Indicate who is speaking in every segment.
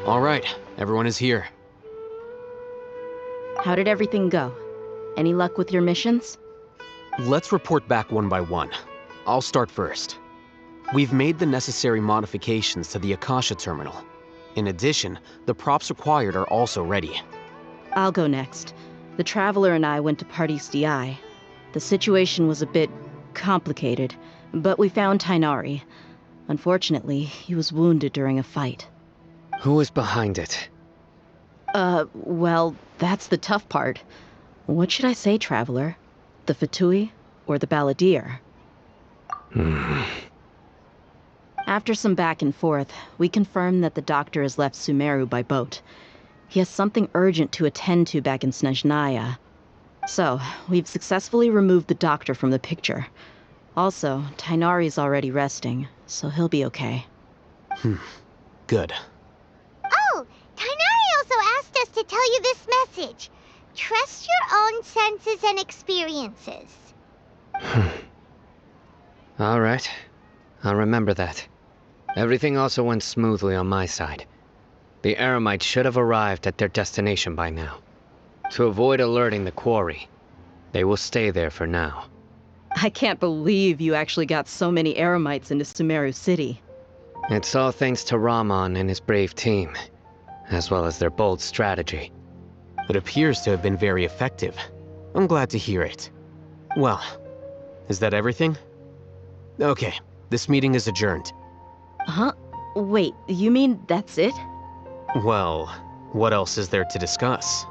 Speaker 1: All right, everyone is here.
Speaker 2: How did everything go? Any luck with your missions?
Speaker 1: Let's report back one by one. I'll start first. We've made the necessary modifications to the Akasha terminal. In addition, the props required are also ready.
Speaker 2: I'll go next. The Traveler and I went to Party's DI. The situation was a bit complicated, but we found Tainari. Unfortunately, he was wounded during a fight.
Speaker 3: Who was behind it?
Speaker 2: Well, that's the tough part. What should I say, Traveler? The Fatui or the Balladeer? After some back and forth, we confirmed that the doctor has left Sumeru by boat. He has something urgent to attend to back in Snezhnaya. So, we've successfully removed the doctor from the picture. Also, Tainari's already resting, so he'll be okay.
Speaker 1: Good.
Speaker 4: Oh, Tainari also asked us to tell you this message. Trust your own senses and experiences.
Speaker 3: All right. I'll remember that. Everything also went smoothly on my side. The Eremites should have arrived at their destination by now. To avoid alerting the quarry, they will stay there for now.
Speaker 2: I can't believe you actually got so many Eremites into Sumeru City.
Speaker 3: It's all thanks to Rahman and his brave team, as well as their bold strategy.
Speaker 1: It appears to have been very effective. I'm glad to hear it. Well, is that everything? Okay, this meeting is adjourned.
Speaker 2: Huh? Wait, you mean that's it?
Speaker 1: Well, what else is there to discuss?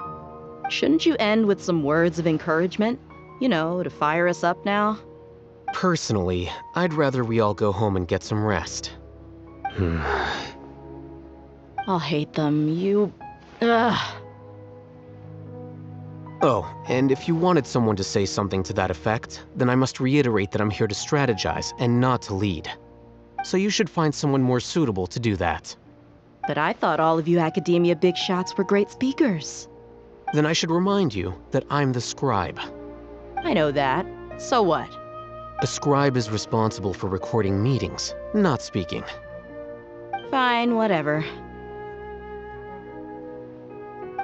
Speaker 2: Shouldn't you end with some words of encouragement? You know, to fire us up now?
Speaker 1: Personally, I'd rather we all go home and get some rest.
Speaker 2: I'll hate them. Ugh.
Speaker 1: Oh, and if you wanted someone to say something to that effect, then I must reiterate that I'm here to strategize and not to lead. So you should find someone more suitable to do that.
Speaker 2: But I thought all of you academia big shots were great speakers.
Speaker 1: Then I should remind you that I'm the scribe.
Speaker 2: I know that. So what?
Speaker 1: A scribe is responsible for recording meetings, not speaking.
Speaker 2: Fine, whatever.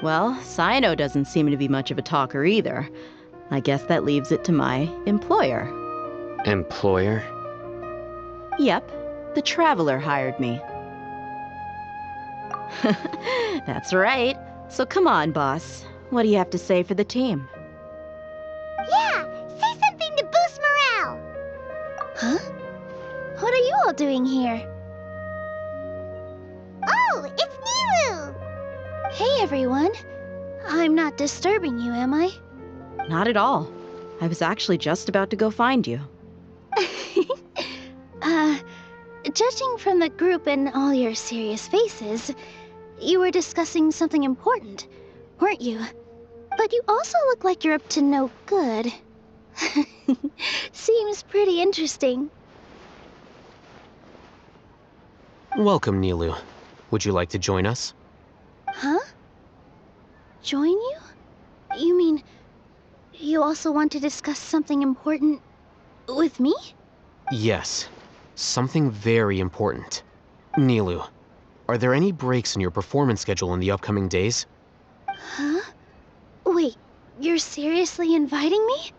Speaker 2: Well, Cyno doesn't seem to be much of a talker either. I guess that leaves it to my employer.
Speaker 3: Employer?
Speaker 2: Yep, the Traveler hired me. That's right. So come on, boss. What do you have to say for the team?
Speaker 4: Yeah, say something to boost morale. Huh? What are you all doing here? Oh, it's Nilu! Hey, everyone. I'm not disturbing you, am I?
Speaker 2: Not at all. I was actually just about to go find you.
Speaker 4: Judging from the group and all your serious faces, you were discussing something important, weren't you? But you also look like you're up to no good. Seems pretty interesting.
Speaker 1: Welcome, Nilu. Would you like to join us?
Speaker 4: Huh? Join you? You mean, you also want to discuss something important with me?
Speaker 1: Yes. Something very important. Nilu, are there any breaks in your performance schedule in the upcoming days?
Speaker 4: Huh? Wait, you're seriously inviting me?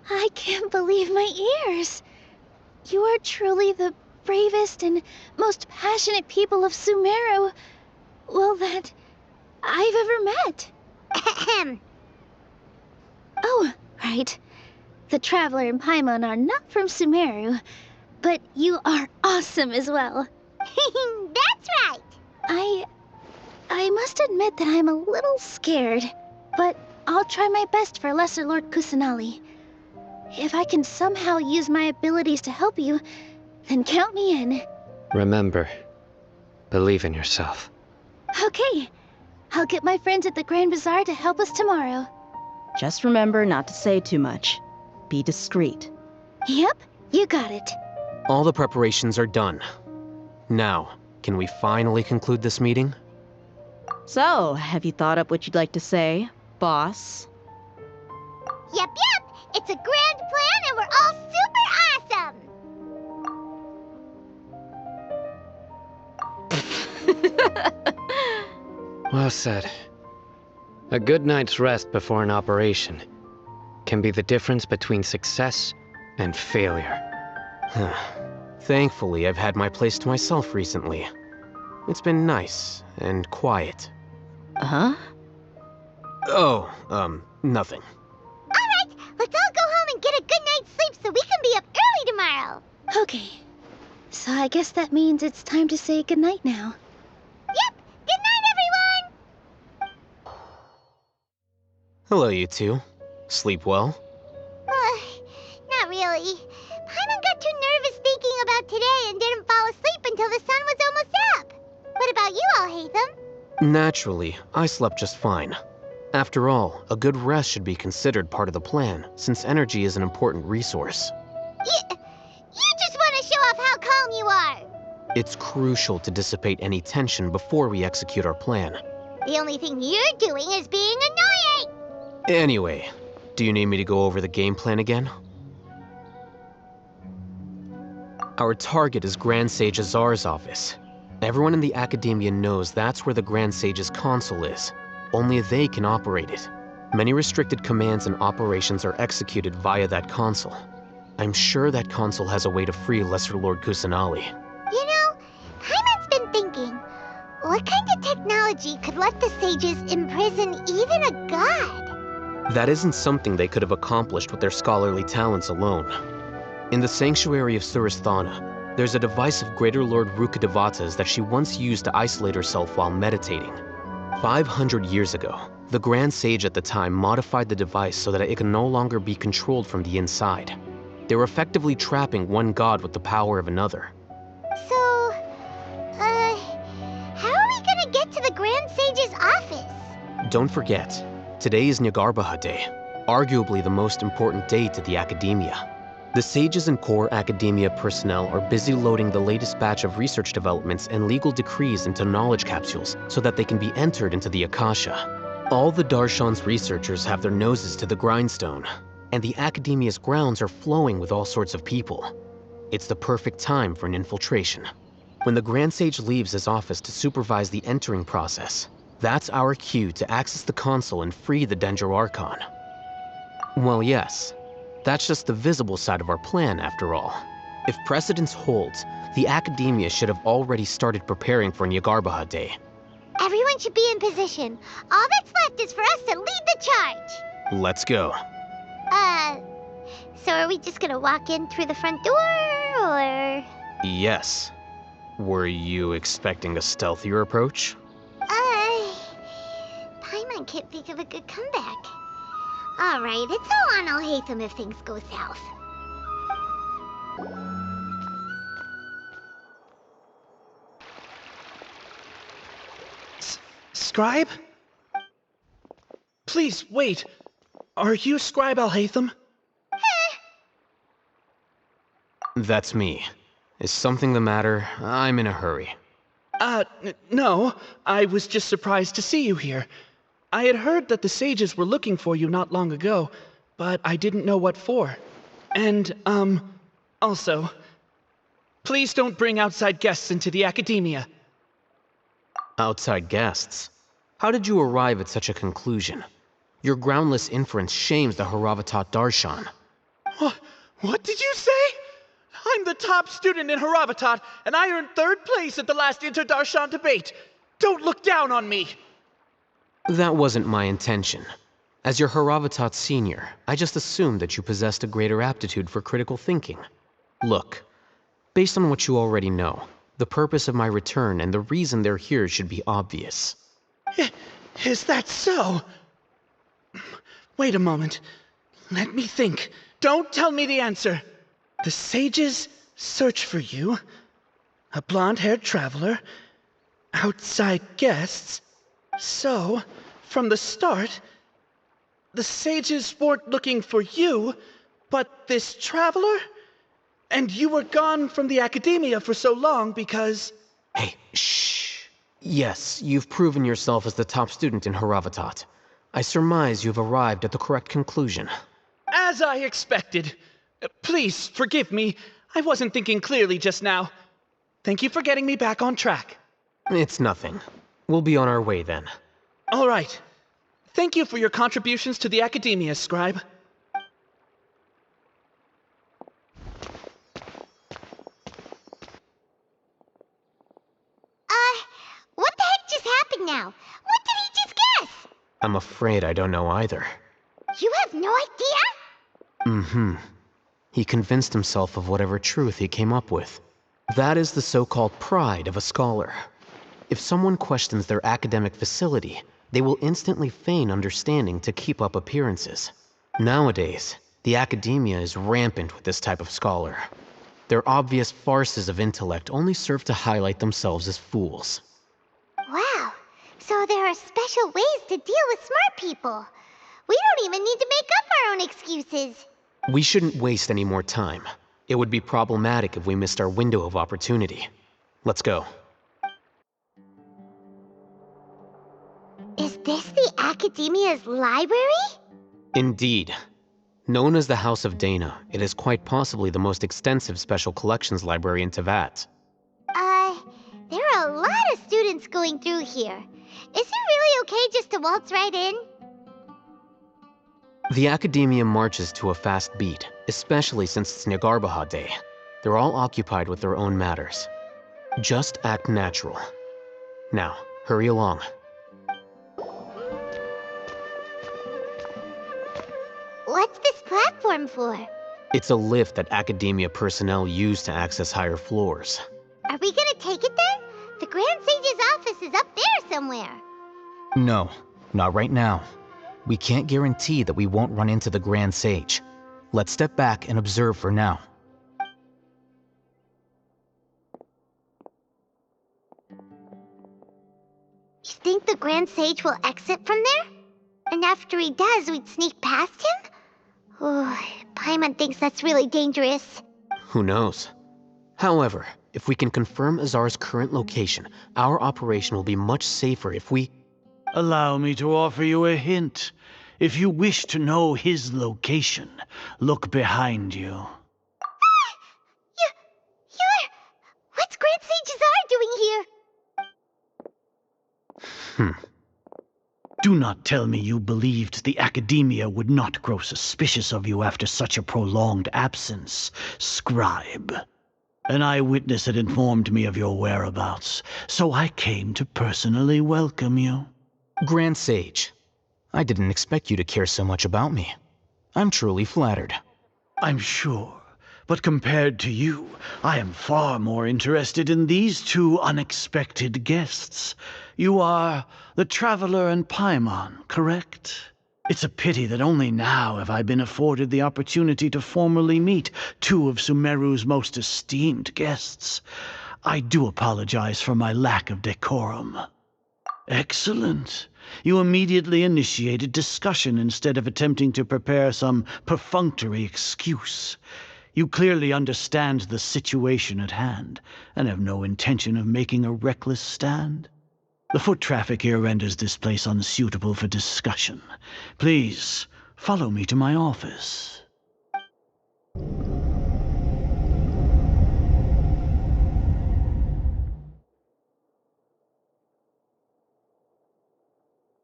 Speaker 4: I can't believe my ears. You are truly the bravest and most passionate people of Sumeru, well, that I've ever met. Ahem. Oh, right. The Traveler and Paimon are not from Sumeru, but you are awesome as well. That's right. I must admit that I'm a little scared, but I'll try my best for Lesser Lord Kusanali. If I can somehow use my abilities to help you, then count me in.
Speaker 3: Remember, believe in yourself.
Speaker 4: Okay. I'll get my friends at the Grand Bazaar to help us tomorrow.
Speaker 2: Just remember not to say too much. Be discreet.
Speaker 4: Yep, you got it.
Speaker 1: All the preparations are done. Now, can we finally conclude this meeting?
Speaker 2: So, have you thought up what you'd like to say, boss?
Speaker 4: Yep. It's a grand plan and we're all super
Speaker 3: Well said. A good night's rest before an operation can be the difference between success and failure.
Speaker 1: Thankfully, I've had my place to myself recently. It's been nice and quiet.
Speaker 2: Huh?
Speaker 1: Oh, nothing.
Speaker 4: Alright, let's all go home and get a good night's sleep so we can be up early tomorrow. Okay, so I guess that means it's time to say goodnight now. Yep, good night, everyone!
Speaker 1: Hello, you two. Sleep well?
Speaker 4: Not really. Paimon got too nervous thinking about today and didn't fall asleep until the sun was almost up. What about you, Alhaitham?
Speaker 1: Naturally, I slept just fine. After all, a good rest should be considered part of the plan, since energy is an important resource.
Speaker 4: You just want to show off how calm you are.
Speaker 1: It's crucial to dissipate any tension before we execute our plan.
Speaker 4: The only thing you're doing is being annoying.
Speaker 1: Anyway, do you need me to go over the game plan again? Our target is Grand Sage Azar's office. Everyone in the Academia knows that's where the Grand Sage's console is. Only they can operate it. Many restricted commands and operations are executed via that console. I'm sure that console has a way to free Lesser Lord Kusanali.
Speaker 4: You know, Paimon's been thinking, what kind of technology could let the sages imprison even a god?
Speaker 1: That isn't something they could have accomplished with their scholarly talents alone. In the sanctuary of Suristhana, there's a device of Greater Lord Rukkhadevata's that she once used to isolate herself while meditating. 500 years ago, the Grand Sage at the time modified the device so that it could no longer be controlled from the inside. They were effectively trapping one god with the power of another.
Speaker 4: So, how are we gonna get to the Grand Sage's office?
Speaker 1: Don't forget, today is Nyagarbha Day, arguably the most important day to the Academia. The sages and core Academia personnel are busy loading the latest batch of research developments and legal decrees into knowledge capsules so that they can be entered into the Akasha. All the Darshan's researchers have their noses to the grindstone, and the Academia's grounds are flowing with all sorts of people. It's the perfect time for an infiltration. When the Grand Sage leaves his office to supervise the entering process, that's our cue to access the console and free the Dendro Archon. Well, yes. That's just the visible side of our plan, after all. If precedence holds, the Academia should have already started preparing for Nyagarbha Day.
Speaker 4: Everyone should be in position. All that's left is for us to lead the charge.
Speaker 1: Let's go.
Speaker 4: So are we just gonna walk in through the front door, or?
Speaker 1: Yes. Were you expecting a stealthier approach?
Speaker 4: Paimon can't think of a good comeback. Alright, it's all on Alhaitham if things go south.
Speaker 5: Scribe? Please, wait. Are you Scribe Alhaitham?
Speaker 1: That's me. Is something the matter? I'm in a hurry.
Speaker 5: No. I was just surprised to see you here. I had heard that the sages were looking for you not long ago, but I didn't know what for. And, also, please don't bring outside guests into the Academia.
Speaker 1: Outside guests? How did you arrive at such a conclusion? Your groundless inference shames the Haravatat Darshan.
Speaker 5: What did you say? I'm the top student in Haravatat, and I earned 3rd place at the last Inter-Darshan debate. Don't look down on me!
Speaker 1: That wasn't my intention. As your Haravatat senior, I just assumed that you possessed a greater aptitude for critical thinking. Look, based on what you already know, the purpose of my return and the reason they're here should be obvious.
Speaker 5: Is that so? Wait a moment. Let me think. Don't tell me the answer. The sages search for you. A blonde-haired traveler. Outside guests. So, from the start, the sages weren't looking for you, but this traveler? And you were gone from the Academia for so long because...
Speaker 1: Hey, shh. Yes, you've proven yourself as the top student in Haravatat. I surmise you've arrived at the correct conclusion.
Speaker 5: As I expected. Please, forgive me. I wasn't thinking clearly just now. Thank you for getting me back on track.
Speaker 1: It's nothing. We'll be on our way then.
Speaker 5: All right. Thank you for your contributions to the Academia, Scribe.
Speaker 4: What the heck just happened now? What did he just guess?
Speaker 1: I'm afraid I don't know either.
Speaker 4: You have no idea?
Speaker 1: Mm-hmm. He convinced himself of whatever truth he came up with. That is the so-called pride of a scholar. If someone questions their academic facility, they will instantly feign understanding to keep up appearances. Nowadays, the academia is rampant with this type of scholar. Their obvious farces of intellect only serve to highlight themselves as fools.
Speaker 4: Wow, so there are special ways to deal with smart people. We don't even need to make up our own excuses.
Speaker 1: We shouldn't waste any more time. It would be problematic if we missed our window of opportunity. Let's go.
Speaker 4: Is this the Academia's library?
Speaker 1: Indeed. Known as the House of Dana, it is quite possibly the most extensive special collections library in Teyvat.
Speaker 4: There are a lot of students going through here. Is it really okay just to waltz right in?
Speaker 1: The Academia marches to a fast beat, especially since it's Nyargarbaha Day. They're all occupied with their own matters. Just act natural. Now, hurry along.
Speaker 4: What's this platform for?
Speaker 1: It's a lift that Academia personnel use to access higher floors.
Speaker 4: Are we gonna take it then? The Grand Sage's office is up there somewhere.
Speaker 6: No, not right now. We can't guarantee that we won't run into the Grand Sage. Let's step back and observe for now.
Speaker 4: You think the Grand Sage will exit from there? And after he does, we'd sneak past him? Oh, Paimon thinks that's really dangerous.
Speaker 1: Who knows? However, if we can confirm Azar's current location, our operation will be much safer if we...
Speaker 7: Allow me to offer you a hint. If you wish to know his location, look behind you.
Speaker 4: What's Grand Sage Azar doing here?
Speaker 7: Do not tell me you believed the Academia would not grow suspicious of you after such a prolonged absence, Scribe. An eyewitness had informed me of your whereabouts, so I came to personally welcome you.
Speaker 6: Grand Sage, I didn't expect you to care so much about me. I'm truly flattered.
Speaker 7: I'm sure, but compared to you, I am far more interested in these two unexpected guests. You are the Traveler and Paimon, correct? It's a pity that only now have I been afforded the opportunity to formally meet two of Sumeru's most esteemed guests. I do apologize for my lack of decorum. Excellent. You immediately initiated discussion instead of attempting to prepare some perfunctory excuse. You clearly understand the situation at hand, and have no intention of making a reckless stand. The foot traffic here renders this place unsuitable for discussion. Please, follow me to my office.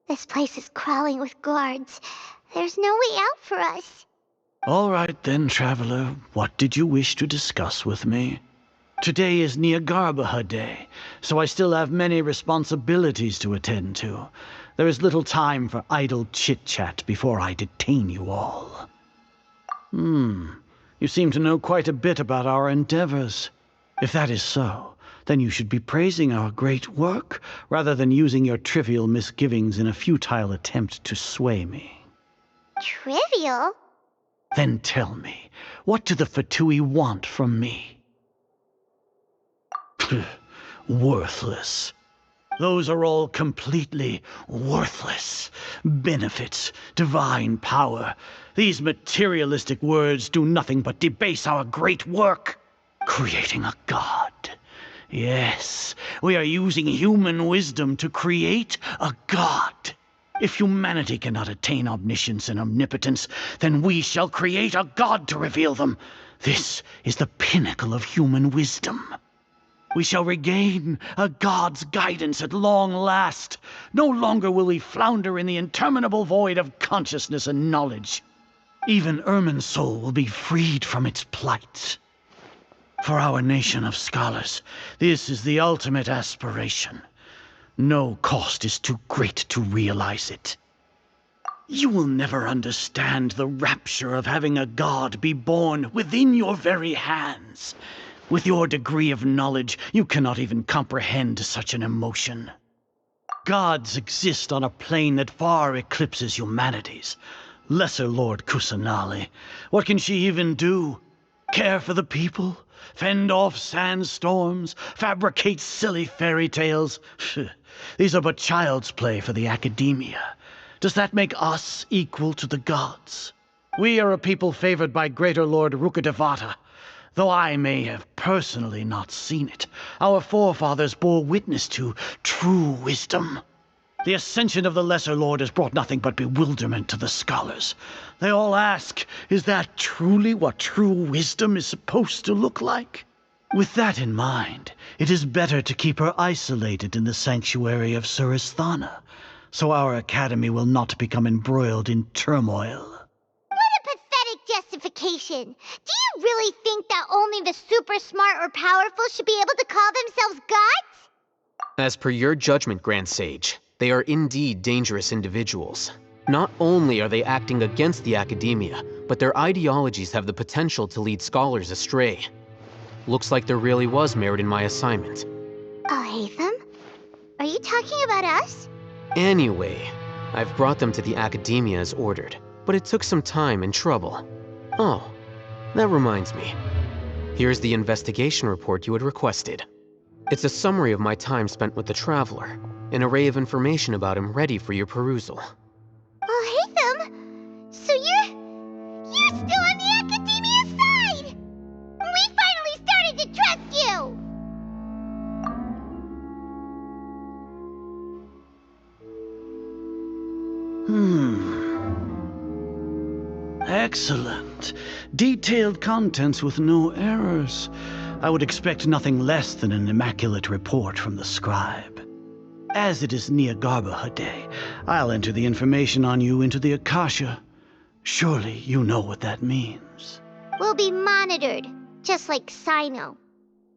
Speaker 4: This place is crawling with guards. There's no way out for us.
Speaker 7: All right then, Traveler. What did you wish to discuss with me? Today is Nyargarbaha Day, so I still have many responsibilities to attend to. There is little time for idle chit-chat before I detain you all. You seem to know quite a bit about our endeavors. If that is so, then you should be praising our great work, rather than using your trivial misgivings in a futile attempt to sway me.
Speaker 4: Trivial?
Speaker 7: Then tell me, what do the Fatui want from me? Worthless. Those are all completely worthless. Benefits, divine power. These materialistic words do nothing but debase our great work. Creating a god. Yes, we are using human wisdom to create a god. If humanity cannot attain omniscience and omnipotence, then we shall create a god to reveal them. This is the pinnacle of human wisdom. We shall regain a god's guidance at long last. No longer will we flounder in the interminable void of consciousness and knowledge. Even Irminsul will be freed from its plight. For our nation of scholars, this is the ultimate aspiration. No cost is too great to realize it. You will never understand the rapture of having a god be born within your very hands. With your degree of knowledge, you cannot even comprehend such an emotion. Gods exist on a plane that far eclipses humanity's. Lesser Lord Kusanali, what can she even do? Care for the people? Fend off sandstorms? Fabricate silly fairy tales? These are but child's play for the academia. Does that make us equal to the gods? We are a people favored by Greater Lord Rukadevata. Though I may have personally not seen it, our forefathers bore witness to true wisdom. The ascension of the Lesser Lord has brought nothing but bewilderment to the scholars. They all ask, is that truly what true wisdom is supposed to look like? With that in mind, it is better to keep her isolated in the sanctuary of Suristhana, so our academy will not become embroiled in turmoil.
Speaker 4: Justification. Do you really think that only the super smart or powerful should be able to call themselves gods?
Speaker 1: As per your judgment, Grand Sage, they are indeed dangerous individuals. Not only are they acting against the academia, but their ideologies have the potential to lead scholars astray. Looks like there really was merit in my assignment.
Speaker 4: Oh, Hatham? Are you talking about us?
Speaker 1: Anyway, I've brought them to the academia as ordered, but it took some time and trouble. Oh, that reminds me. Here's the investigation report you had requested. It's a summary of my time spent with the Traveler, an array of information about him ready for your perusal.
Speaker 4: Oh, Hatham! So you're still on the Academia's side! We finally started to trust you!
Speaker 7: Excellent. Detailed contents with no errors. I would expect nothing less than an immaculate report from the scribe. As it is Nyagarbha Day, I'll enter the information on you into the Akasha. Surely you know what that means.
Speaker 4: We'll be monitored, just like Sino.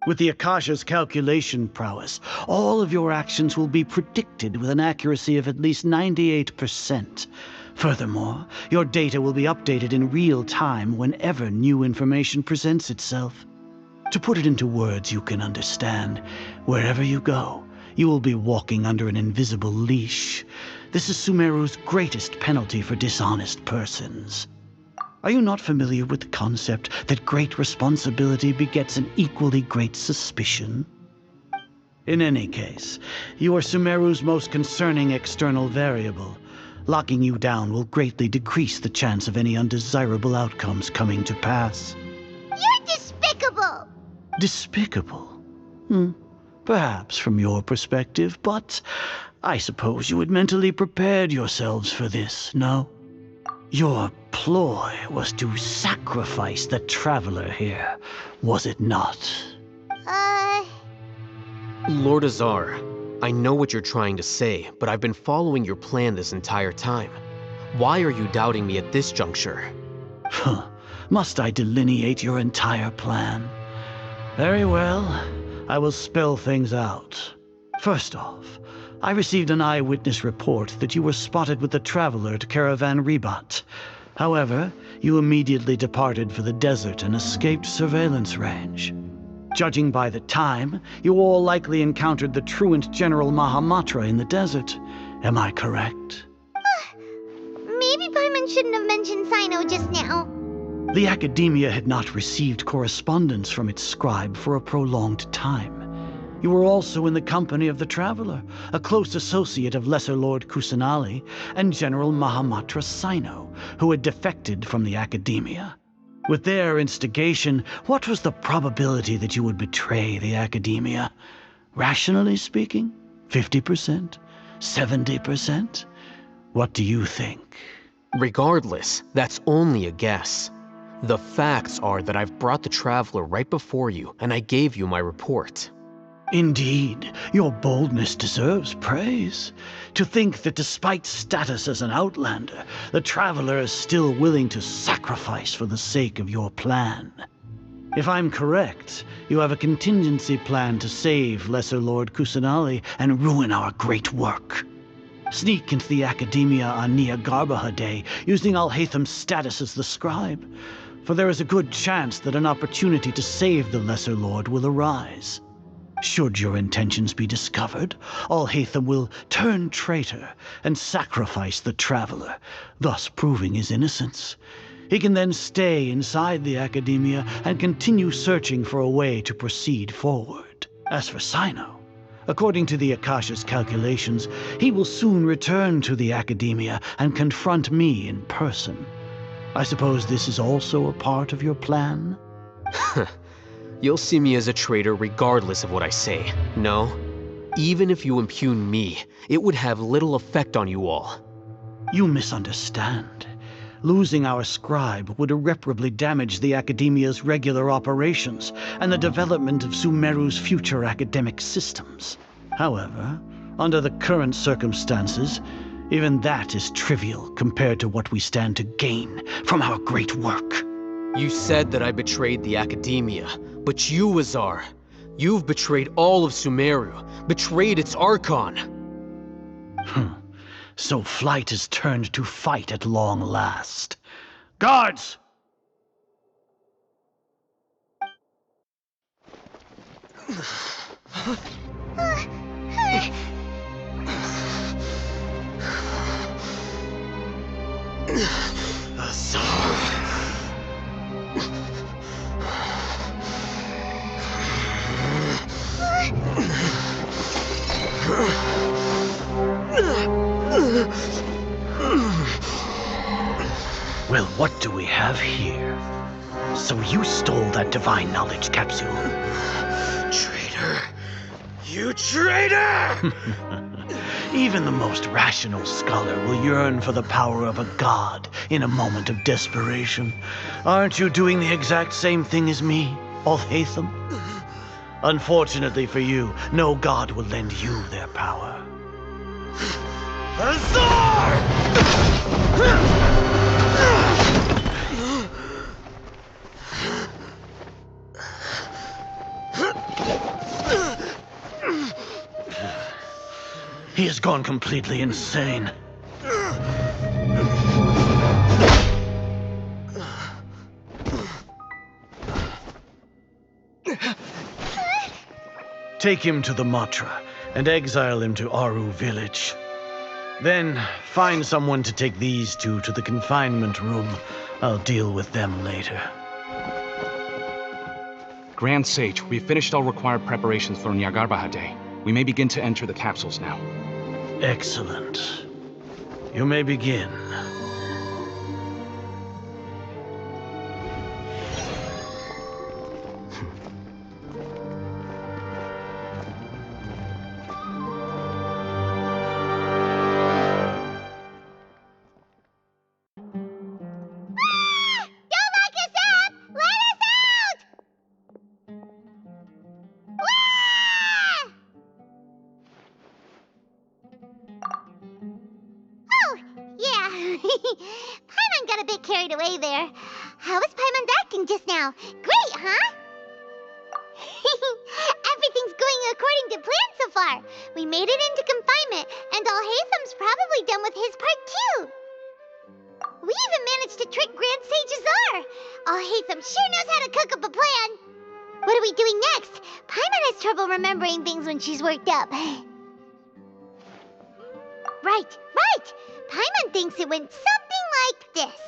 Speaker 7: With the Akasha's calculation prowess, all of your actions will be predicted with an accuracy of at least 98%. Furthermore, your data will be updated in real time whenever new information presents itself. To put it into words you can understand, wherever you go, you will be walking under an invisible leash. This is Sumeru's greatest penalty for dishonest persons. Are you not familiar with the concept that great responsibility begets an equally great suspicion? In any case, you are Sumeru's most concerning external variable. Locking you down will greatly decrease the chance of any undesirable outcomes coming to pass.
Speaker 4: You're despicable!
Speaker 7: Despicable? Perhaps from your perspective, but I suppose you had mentally prepared yourselves for this, no? Your ploy was to sacrifice the Traveler here, was it not?
Speaker 1: Lord Azar, I know what you're trying to say, but I've been following your plan this entire time. Why are you doubting me at this juncture?
Speaker 7: Must I delineate your entire plan? Very well, I will spell things out. First off, I received an eyewitness report that you were spotted with the Traveler at Caravan Ribat. However, you immediately departed for the desert and escaped surveillance range. Judging by the time, you all likely encountered the truant General Mahamatra in the desert. Am I correct?
Speaker 4: Maybe Paimon shouldn't have mentioned Sino just now.
Speaker 7: The Academia had not received correspondence from its scribe for a prolonged time. You were also in the company of the Traveler, a close associate of Lesser Lord Kusanali and General Mahamatra Sino, who had defected from the Academia. With their instigation, what was the probability that you would betray the Academia? Rationally speaking, 50%? 70%? What do you think?
Speaker 1: Regardless, that's only a guess. The facts are that I've brought the Traveler right before you, and I gave you my report.
Speaker 7: Indeed, your boldness deserves praise. To think that despite status as an outlander, the Traveler is still willing to sacrifice for the sake of your plan. If I'm correct, you have a contingency plan to save Lesser Lord Kusanali and ruin our great work. Sneak into the Academia on Niagarbaha Day using Alhaitham's status as the scribe, for there is a good chance that an opportunity to save the Lesser Lord will arise. Should your intentions be discovered, Alhaitham will turn traitor and sacrifice the Traveler, thus proving his innocence. He can then stay inside the Academia and continue searching for a way to proceed forward. As for Sino, according to the Akasha's calculations, he will soon return to the Academia and confront me in person. I suppose this is also a part of your plan?
Speaker 1: You'll see me as a traitor regardless of what I say. No, even if you impugn me, it would have little effect on you all.
Speaker 7: You misunderstand. Losing our scribe would irreparably damage the Academia's regular operations and the development of Sumeru's future academic systems. However, under the current circumstances, even that is trivial compared to what we stand to gain from our great work.
Speaker 1: You said that I betrayed the Academia, but you, Azar, you've betrayed all of Sumeru, betrayed its Archon.
Speaker 7: So flight is turned to fight at long last. Guards! Well, what do we have here? So you stole that divine knowledge capsule?
Speaker 1: Traitor! You traitor!
Speaker 7: Even the most rational scholar will yearn for the power of a god in a moment of desperation. Aren't you doing the exact same thing as me, Alhaitham? Unfortunately for you, no god will lend you their power. Azar! He has gone completely insane. Take him to the Matra and exile him to Aru village. Then find someone to take these two to the confinement room. I'll deal with them later.
Speaker 8: Grand Sage, we've finished all required preparations for Niagarbaha Day. We may begin to enter the capsules now.
Speaker 7: Excellent. You may begin.
Speaker 4: Paimon got a bit carried away there. How was Paimon's acting just now? Great, huh? Everything's going according to plan so far. We made it into confinement, and Alhaitham's probably done with his part too. We even managed to trick Grand Sage Azar. Alhaitham sure knows how to cook up a plan. What are we doing next? Paimon has trouble remembering things when she's worked up. Right. Paimon thinks it went something like this.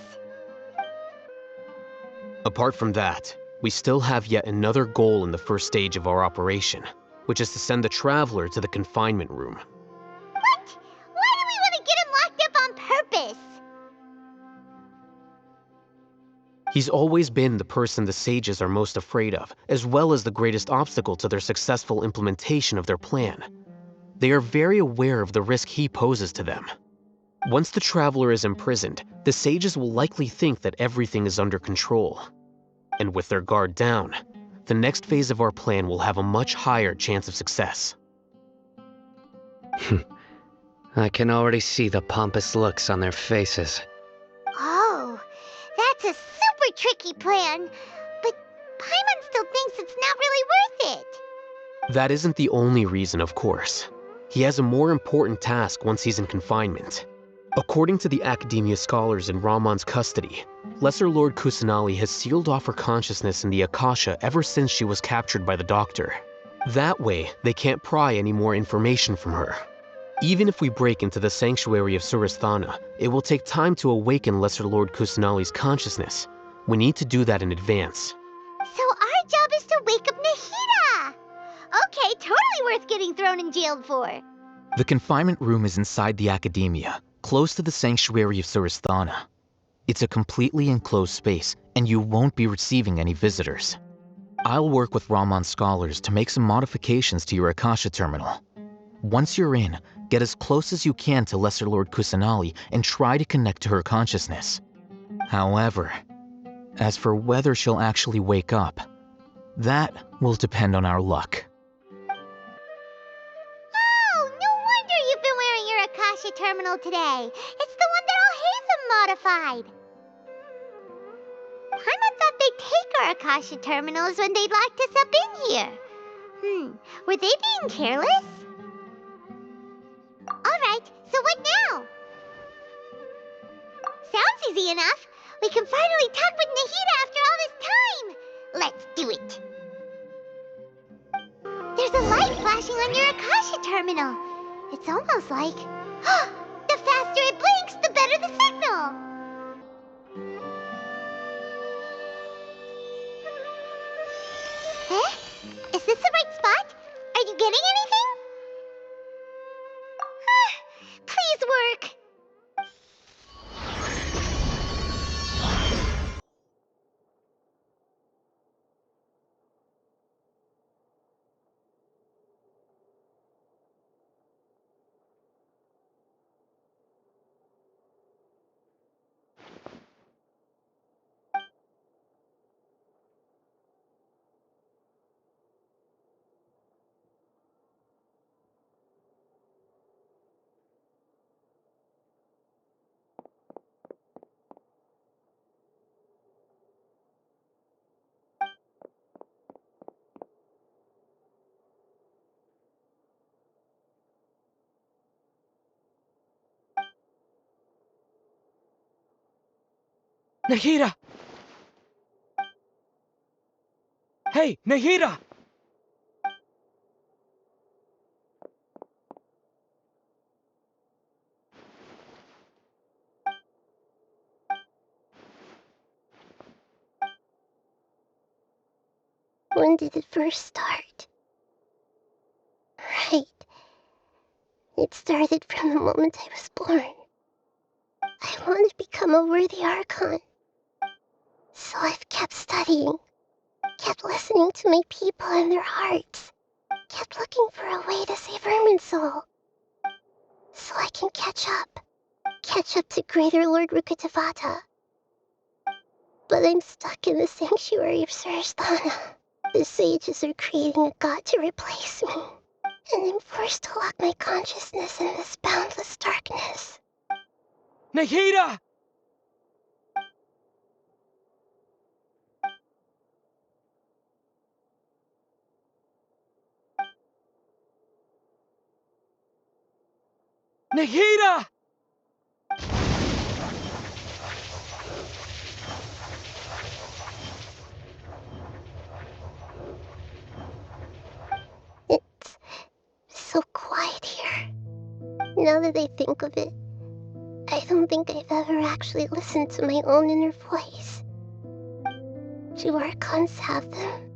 Speaker 1: Apart from that, we still have yet another goal in the first stage of our operation, which is to send the Traveler to the confinement room.
Speaker 4: What? Why do we want to get him locked up on purpose?
Speaker 1: He's always been the person the sages are most afraid of, as well as the greatest obstacle to their successful implementation of their plan. They are very aware of the risk he poses to them. Once the Traveler is imprisoned, the sages will likely think that everything is under control. And with their guard down, the next phase of our plan will have a much higher chance of success.
Speaker 3: I can already see the pompous looks on their faces.
Speaker 4: Oh, that's a super tricky plan. But Paimon still thinks it's not really worth it.
Speaker 1: That isn't the only reason, of course. He has a more important task once he's in confinement. According to the Academia scholars in Ramon's custody, Lesser Lord Kusanali has sealed off her consciousness in the Akasha ever since she was captured by the Doctor. That way, they can't pry any more information from her. Even if we break into the sanctuary of Surasthana, it will take time to awaken Lesser Lord Kusanali's consciousness. We need to do that in advance.
Speaker 4: So our job is to wake up Nahida! Okay, totally worth getting thrown in jail for.
Speaker 6: The confinement room is inside the Academia, close to the sanctuary of Surasthana. It's a completely enclosed space, and you won't be receiving any visitors. I'll work with Ramon's scholars to make some modifications to your Akasha terminal. Once you're in, get as close as you can to Lesser Lord Kusanali and try to connect to her consciousness. However, as for whether she'll actually wake up, that will depend on our luck.
Speaker 4: Oh, no wonder you've been wearing your Akasha terminal today. It's the one that Al-Hatham modified. Paimon thought they'd take our Akasha terminals when they'd locked us up in here. Were they being careless? Alright, so what now? Sounds easy enough. We can finally talk with Nahida after all this time. Let's do it. There's a light flashing on your Akasha terminal. It's almost like... the faster it blinks, the better the signal. Eh? Is this the right spot? Are you getting anything? Please work.
Speaker 5: Nahida! Hey, Nahida!
Speaker 4: When did it first start? Right. It started from the moment I was born. I wanted to become a worthy Archon. So I've kept studying, kept listening to my people and their hearts, kept looking for a way to save Irminsul. So I can catch up to Greater Lord Rukkhadevata. But I'm stuck in the sanctuary of Surasthana. The sages are creating a god to replace me, and I'm forced to lock my consciousness in this boundless darkness.
Speaker 5: Nahida! Nahida!
Speaker 4: It's so quiet here. Now that I think of it, I don't think I've ever actually listened to my own inner voice. Do Archons have them?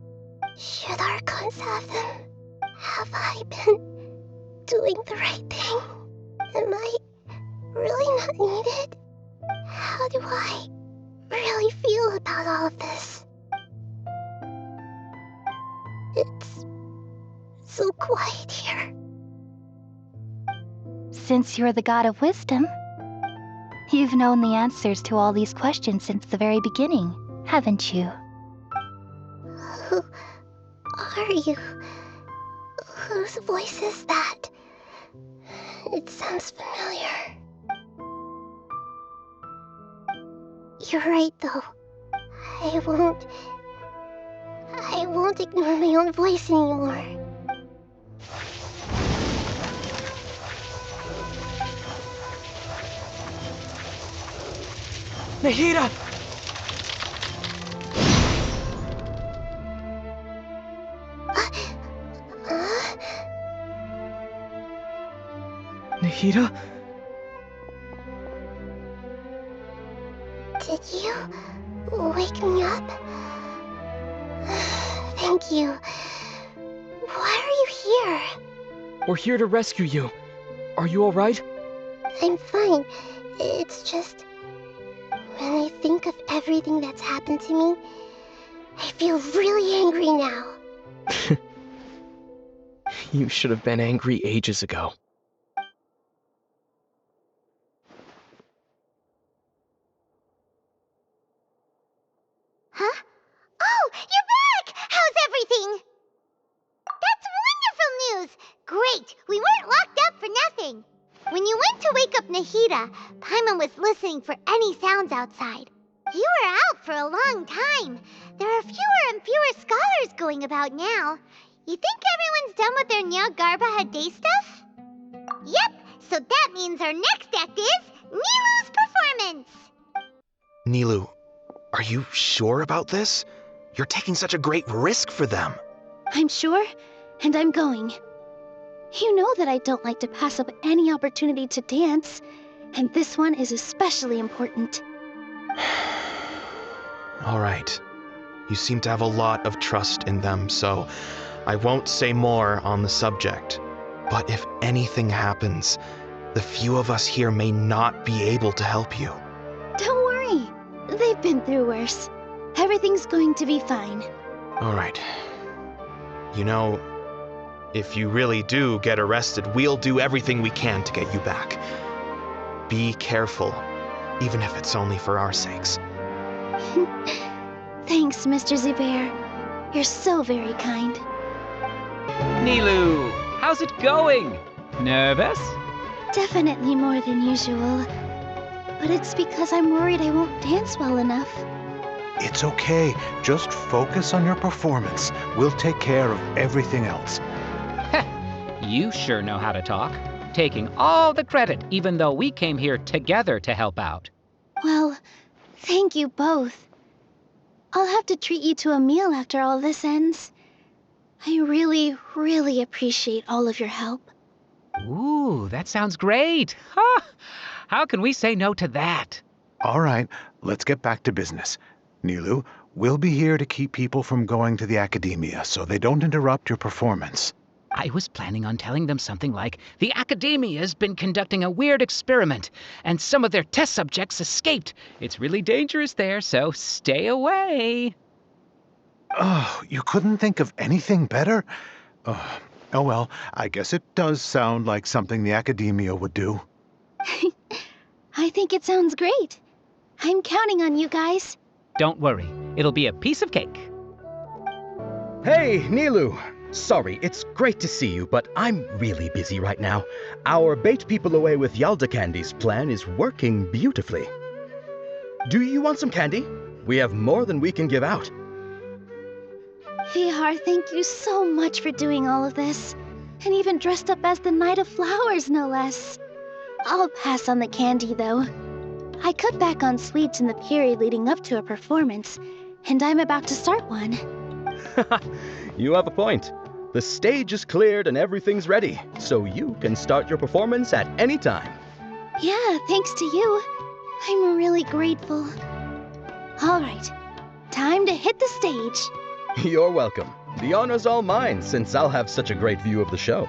Speaker 4: Should Archons have them? Have I been doing the right thing? Am I really not needed? How do I really feel about all of this? It's so quiet here.
Speaker 9: Since you're the god of wisdom, you've known the answers to all these questions since the very beginning, haven't you?
Speaker 10: are you? Whose voice is that? It sounds familiar. You're right, though. I won't ignore my own voice anymore.
Speaker 1: Nahida! Nahida?
Speaker 10: Did you wake me up? Thank you. Why are you here?
Speaker 1: We're here to rescue you. Are you alright?
Speaker 10: I'm fine. It's just... when I think of everything that's happened to me, I feel really angry now.
Speaker 1: You should have been angry ages ago.
Speaker 4: Huh? Oh, you're back! How's everything? That's wonderful news! Great, we weren't locked up for nothing. When you went to wake up Nahida, Paimon was listening for any sounds outside. You were out for a long time. There are fewer and fewer scholars going about now. You think everyone's done with their Nyargarbaha Day stuff? Yep, so that means our next act is Nilu's performance!
Speaker 11: Nilu, are you sure about this? You're taking such a great risk for them.
Speaker 4: I'm sure, and I'm going. You know that I don't like to pass up any opportunity to dance, and this one is especially important.
Speaker 11: All right. You seem to have a lot of trust in them, so I won't say more on the subject. But if anything happens, the few of us here may not be able to help you.
Speaker 4: Don't worry. They've been through worse. Everything's going to be fine.
Speaker 11: All right. You know, if you really do get arrested, we'll do everything we can to get you back. Be careful, even if it's only for our sakes.
Speaker 4: Thanks, Mr. Zubair. You're so very kind.
Speaker 12: Nilu, how's it going? Nervous?
Speaker 4: Definitely more than usual. But it's because I'm worried I won't dance well enough.
Speaker 13: It's okay. Just focus on your performance. We'll take care of everything else.
Speaker 12: You sure know how to talk. Taking all the credit, even though we came here together to help out.
Speaker 4: Well, thank you both. I'll have to treat you to a meal after all this ends. I really, really appreciate all of your help.
Speaker 12: Ooh, that sounds great. Ha! How can we say no to that?
Speaker 13: All right, let's get back to business. Nilu, we'll be here to keep people from going to the academia so they don't interrupt your performance.
Speaker 12: I was planning on telling them something like, the Academia's been conducting a weird experiment, and some of their test subjects escaped. It's really dangerous there, so stay away.
Speaker 13: Oh, you couldn't think of anything better? Oh well, I guess it does sound like something the Academia would do.
Speaker 4: I think it sounds great. I'm counting on you guys.
Speaker 12: Don't worry, it'll be a piece of cake.
Speaker 14: Hey, Nilu! Sorry, it's great to see you, but I'm really busy right now. Our Bait People Away with Yalda Candies plan is working beautifully. Do you want some candy? We have more than we can give out.
Speaker 4: Vihar, thank you so much for doing all of this. And even dressed up as the Knight of Flowers, no less. I'll pass on the candy, though. I cut back on sweets in the period leading up to a performance, and I'm about to start one.
Speaker 14: You have a point. The stage is cleared and everything's ready, so you can start your performance at any time.
Speaker 4: Yeah, thanks to you. I'm really grateful. All right, time to hit the stage.
Speaker 14: You're welcome. The honor's all mine, since I'll have such a great view of the show.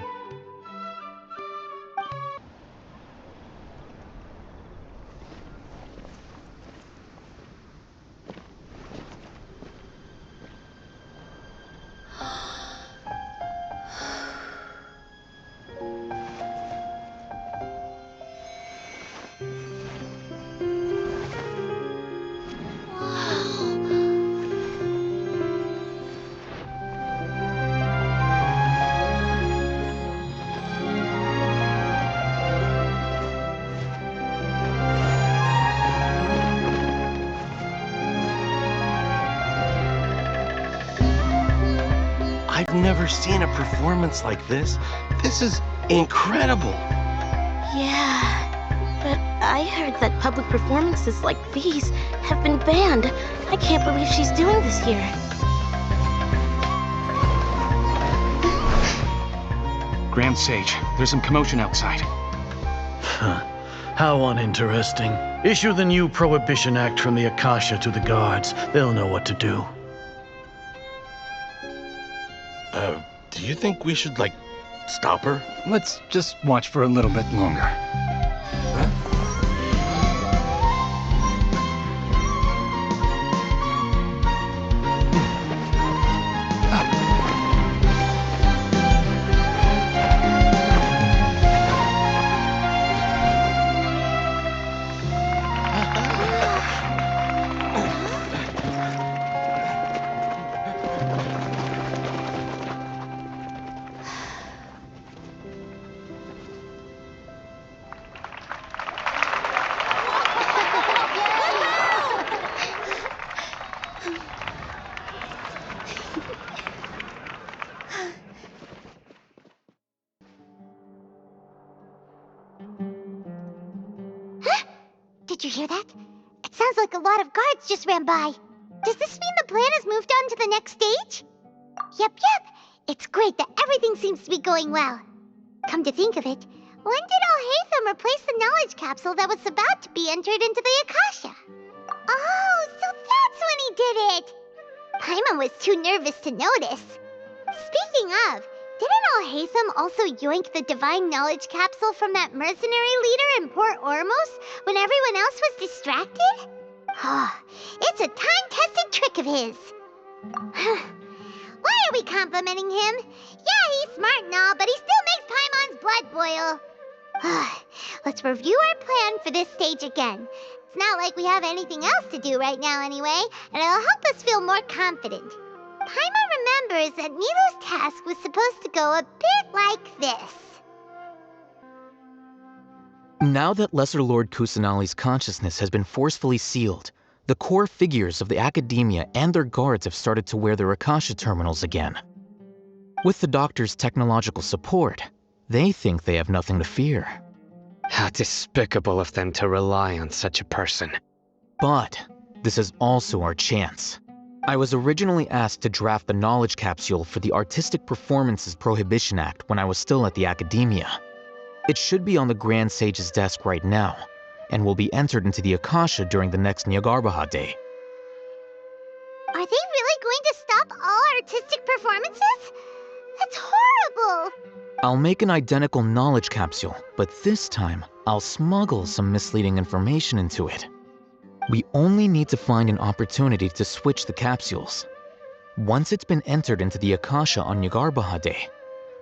Speaker 15: I've never seen a performance like this. This is incredible.
Speaker 10: Yeah, but I heard that public performances like these have been banned. I can't believe she's doing this here.
Speaker 8: Grand Sage, there's some commotion outside.
Speaker 7: How uninteresting. Issue the new Prohibition Act from the Akasha to the guards. They'll know what to do.
Speaker 15: Do you think we should, stop her?
Speaker 8: Let's just watch for a little bit longer.
Speaker 10: Did you hear that? It sounds like a lot of guards just ran by. Does this mean the plan has moved on to the next stage? Yep. It's great that everything seems to be going well. Come to think of it, when did Alhaitham replace the knowledge capsule that was about to be entered into the Akasha? Oh, so that's when he did it! Paimon was too nervous to notice. Speaking of, didn't Alhaitham also yoink the divine knowledge capsule from that mercenary leader in Port Ormos when everyone else was distracted? It's a time-tested trick of his. Why are we complimenting him? Yeah, he's smart and all, but he still makes Paimon's blood boil. Let's review our plan for this stage again. It's not like we have anything else to do right now anyway, and it'll help us feel more confident. Paimon remembers that Nilu's task was supposed to go a bit like this.
Speaker 6: Now that Lesser Lord Kusanali's consciousness has been forcefully sealed, the core figures of the Academia and their guards have started to wear their Akasha terminals again. With the Doctor's technological support, they think they have nothing to fear.
Speaker 3: How despicable of them to rely on such a person.
Speaker 6: But this is also our chance. I was originally asked to draft the knowledge capsule for the Artistic Performances Prohibition Act when I was still at the Academia. It should be on the Grand Sage's desk right now, and will be entered into the Akasha during the next Nyargarbaha Day.
Speaker 10: Are they really going to stop all artistic performances? That's horrible!
Speaker 6: I'll make an identical knowledge capsule, but this time, I'll smuggle some misleading information into it. We only need to find an opportunity to switch the capsules. Once it's been entered into the Akasha on Nyargarbaha Day,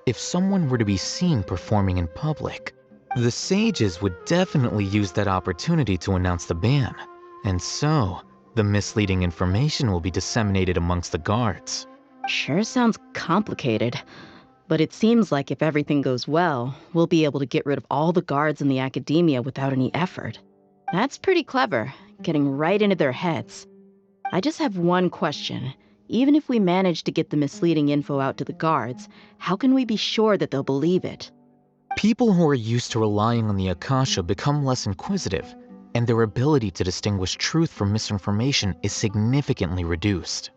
Speaker 6: if someone were to be seen performing in public, the sages would definitely use that opportunity to announce the ban, and so the misleading information will be disseminated amongst the guards.
Speaker 2: Sure sounds complicated, but it seems like if everything goes well, we'll be able to get rid of all the guards in the Academia without any effort. That's pretty clever, getting right into their heads. I just have one question. Even if we manage to get the misleading info out to the guards, how can we be sure that they'll believe it?
Speaker 6: People who are used to relying on the Akasha become less inquisitive, and their ability to distinguish truth from misinformation is significantly reduced.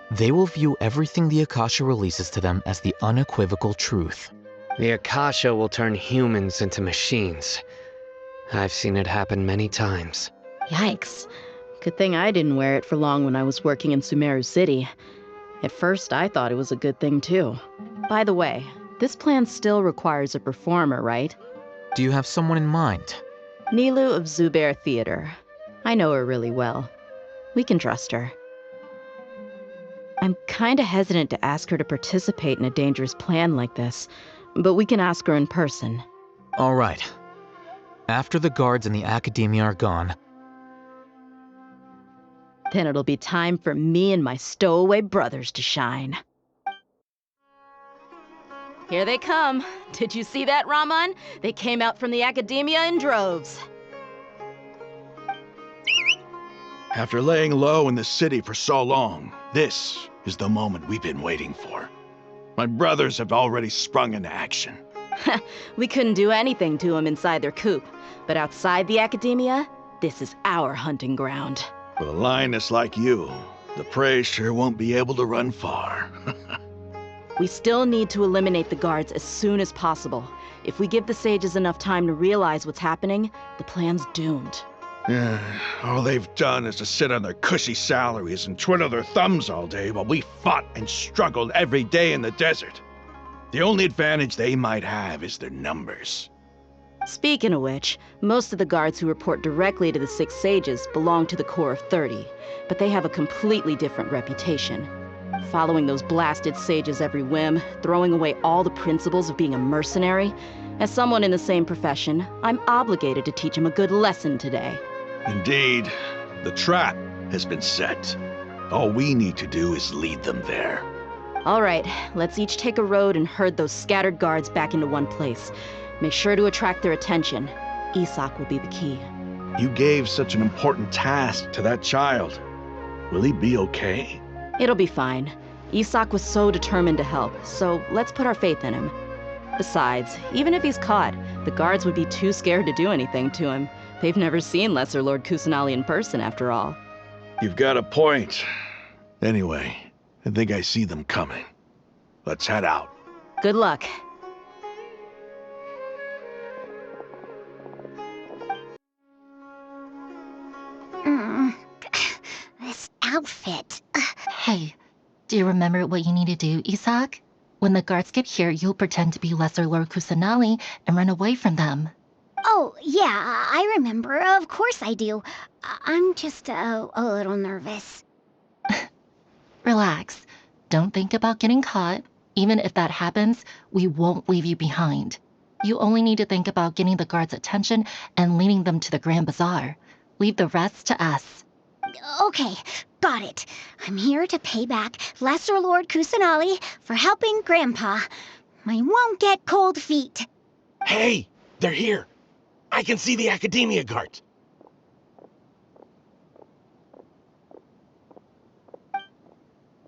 Speaker 6: They will view everything the Akasha releases to them as the unequivocal truth.
Speaker 3: The Akasha will turn humans into machines. I've seen it happen many times.
Speaker 2: Yikes. Good thing I didn't wear it for long when I was working in Sumeru City. At first, I thought it was a good thing too. By the way, this plan still requires a performer, right?
Speaker 6: Do you have someone in mind?
Speaker 2: Nilu of Zubair Theater. I know her really well. We can trust her. I'm kinda hesitant to ask her to participate in a dangerous plan like this, but we can ask her in person.
Speaker 6: All right. After the guards in the Academia are gone,
Speaker 2: then it'll be time for me and my stowaway brothers to shine. Here they come. Did you see that, Raman? They came out from the Academia in droves.
Speaker 16: After laying low in the city for so long, this is the moment we've been waiting for. My brothers have already sprung into action.
Speaker 2: We couldn't do anything to them inside their coop, but outside the academia, this is our hunting ground.
Speaker 16: With a lioness like you, the prey sure won't be able to run far.
Speaker 2: We still need to eliminate the guards as soon as possible. If we give the sages enough time to realize what's happening, the plan's doomed.
Speaker 16: All they've done is to sit on their cushy salaries and twiddle their thumbs all day while we fought and struggled every day in the desert. The only advantage they might have is their numbers.
Speaker 2: Speaking of which, most of the guards who report directly to the 6 sages belong to the Corps of 30, but they have a completely different reputation. Following those blasted sages every whim, throwing away all the principles of being a mercenary. As someone in the same profession, I'm obligated to teach them a good lesson today.
Speaker 16: Indeed, the trap has been set. All we need to do is lead them there.
Speaker 2: All right, let's each take a road and herd those scattered guards back into one place. Make sure to attract their attention. Isak will be the key.
Speaker 16: You gave such an important task to that child. Will he be okay?
Speaker 2: It'll be fine. Isak was so determined to help, so let's put our faith in him. Besides, even if he's caught, the guards would be too scared to do anything to him. They've never seen Lesser Lord Kusanali in person, after all.
Speaker 16: You've got a point. Anyway, I think I see them coming. Let's head out.
Speaker 2: Good luck.
Speaker 10: This outfit.
Speaker 17: Hey, do you remember what you need to do, Isak? When the guards get here, you'll pretend to be Lesser Lord Kusanali and run away from them.
Speaker 10: Oh, yeah, I remember. Of course I do. I'm just a little nervous.
Speaker 17: Relax. Don't think about getting caught. Even if that happens, we won't leave you behind. You only need to think about getting the guards' attention and leading them to the Grand Bazaar. Leave the rest to us.
Speaker 10: Okay, got it. I'm here to pay back Lesser Lord Kusanali for helping Grandpa. I won't get cold feet.
Speaker 15: Hey, they're here. I can see the Academia guards.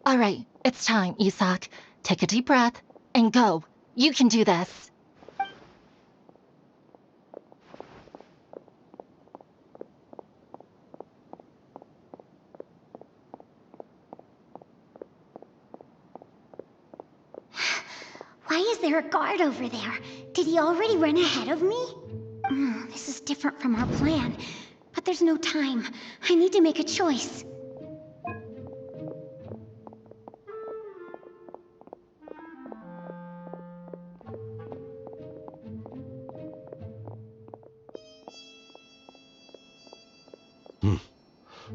Speaker 17: All right, it's time, Isak. Take a deep breath and go. You can do this.
Speaker 10: Why is there a guard over there? Did he already run ahead of me? This is different from our plan. But there's no time. I need to make a choice.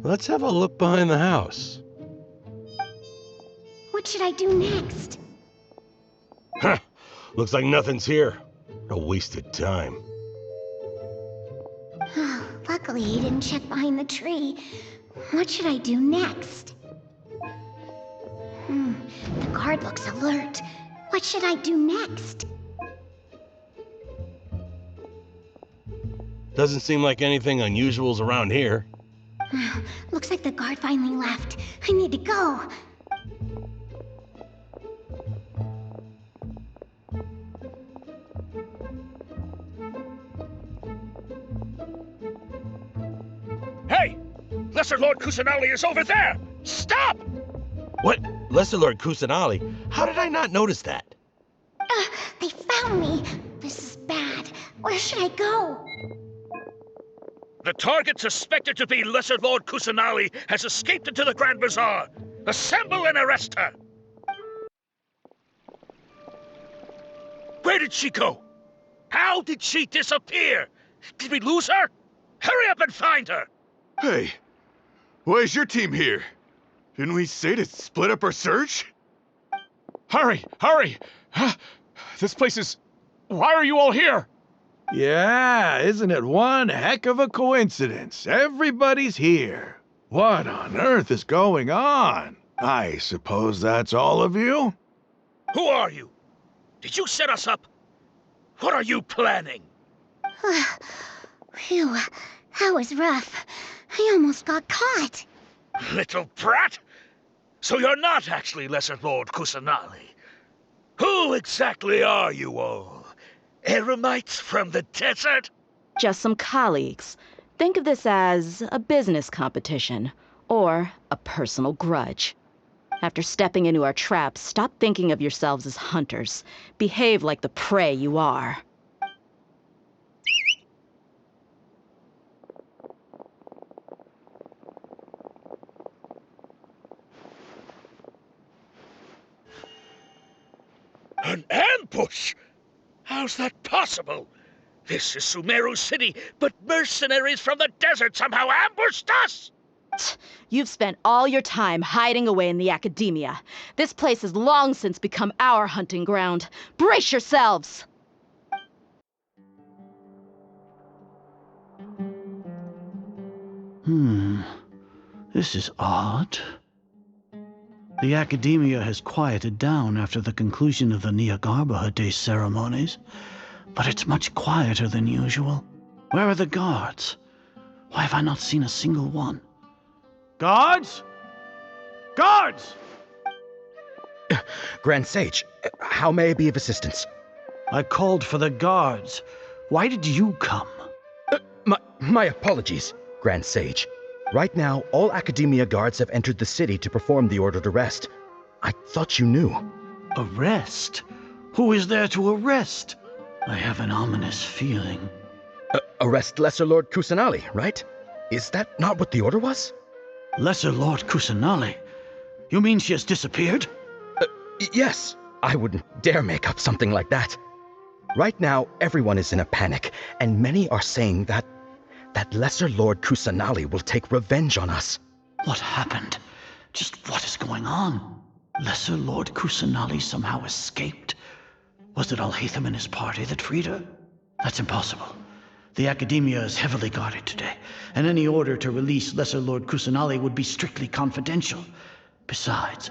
Speaker 15: Let's have a look behind the house.
Speaker 10: What should I do next?
Speaker 15: Huh. Looks like nothing's here. A wasted time.
Speaker 10: Luckily, he didn't check behind the tree. What should I do next? The guard looks alert. What should I do next?
Speaker 15: Doesn't seem like anything unusual's around here.
Speaker 10: Looks like the guard finally left. I need to go.
Speaker 18: Hey! Lesser Lord Kusanali is over there! Stop!
Speaker 15: What? Lesser Lord Kusanali? How did I not notice that?
Speaker 10: They found me. This is bad. Where should I go?
Speaker 18: The target suspected to be Lesser Lord Kusanali has escaped into the Grand Bazaar. Assemble and arrest her! Where did she go? How did she disappear? Did we lose her? Hurry up and find her!
Speaker 19: Hey, why is your team here? Didn't we say to split up our search?
Speaker 8: Hurry! Hurry! This place is... Why are you all here?
Speaker 16: Yeah, isn't it one heck of a coincidence? Everybody's here. What on earth is going on? I suppose that's all of you?
Speaker 18: Who are you? Did you set us up? What are you planning?
Speaker 10: Phew, that was rough. I almost got caught.
Speaker 18: Little brat! So you're not actually Lesser Lord Kusanali. Who exactly are you all? Eremites from the desert?
Speaker 2: Just some colleagues. Think of this as a business competition, or a personal grudge. After stepping into our traps, stop thinking of yourselves as hunters. Behave like the prey you are.
Speaker 18: An ambush? How's that possible? This is Sumeru City, but mercenaries from the desert somehow ambushed us!
Speaker 2: You've spent all your time hiding away in the academia. This place has long since become our hunting ground. Brace yourselves!
Speaker 7: This is odd. The academia has quieted down after the conclusion of the Nyagarbha Day ceremonies, but it's much quieter than usual. Where are the guards? Why have I not seen a single one? Guards? Guards!
Speaker 14: Grand Sage, how may I be of assistance?
Speaker 7: I called for the guards. Why did you come?
Speaker 14: My apologies, Grand Sage. Right now, all Academia guards have entered the city to perform the ordered arrest. I thought you knew.
Speaker 7: Arrest? Who is there to arrest? I have an ominous feeling.
Speaker 14: Arrest Lesser Lord Kusanali, right? Is that not what the order was?
Speaker 7: Lesser Lord Kusanali? You mean she has disappeared?
Speaker 14: Yes. I wouldn't dare make up something like that. Right now, everyone is in a panic, and many are saying that Lesser Lord Kusanali will take revenge on us.
Speaker 7: What happened? Just what is going on? Lesser Lord Kusanali somehow escaped? Was it Alhaitham and his party that freed her? That's impossible. The Academia is heavily guarded today, and any order to release Lesser Lord Kusanali would be strictly confidential. Besides,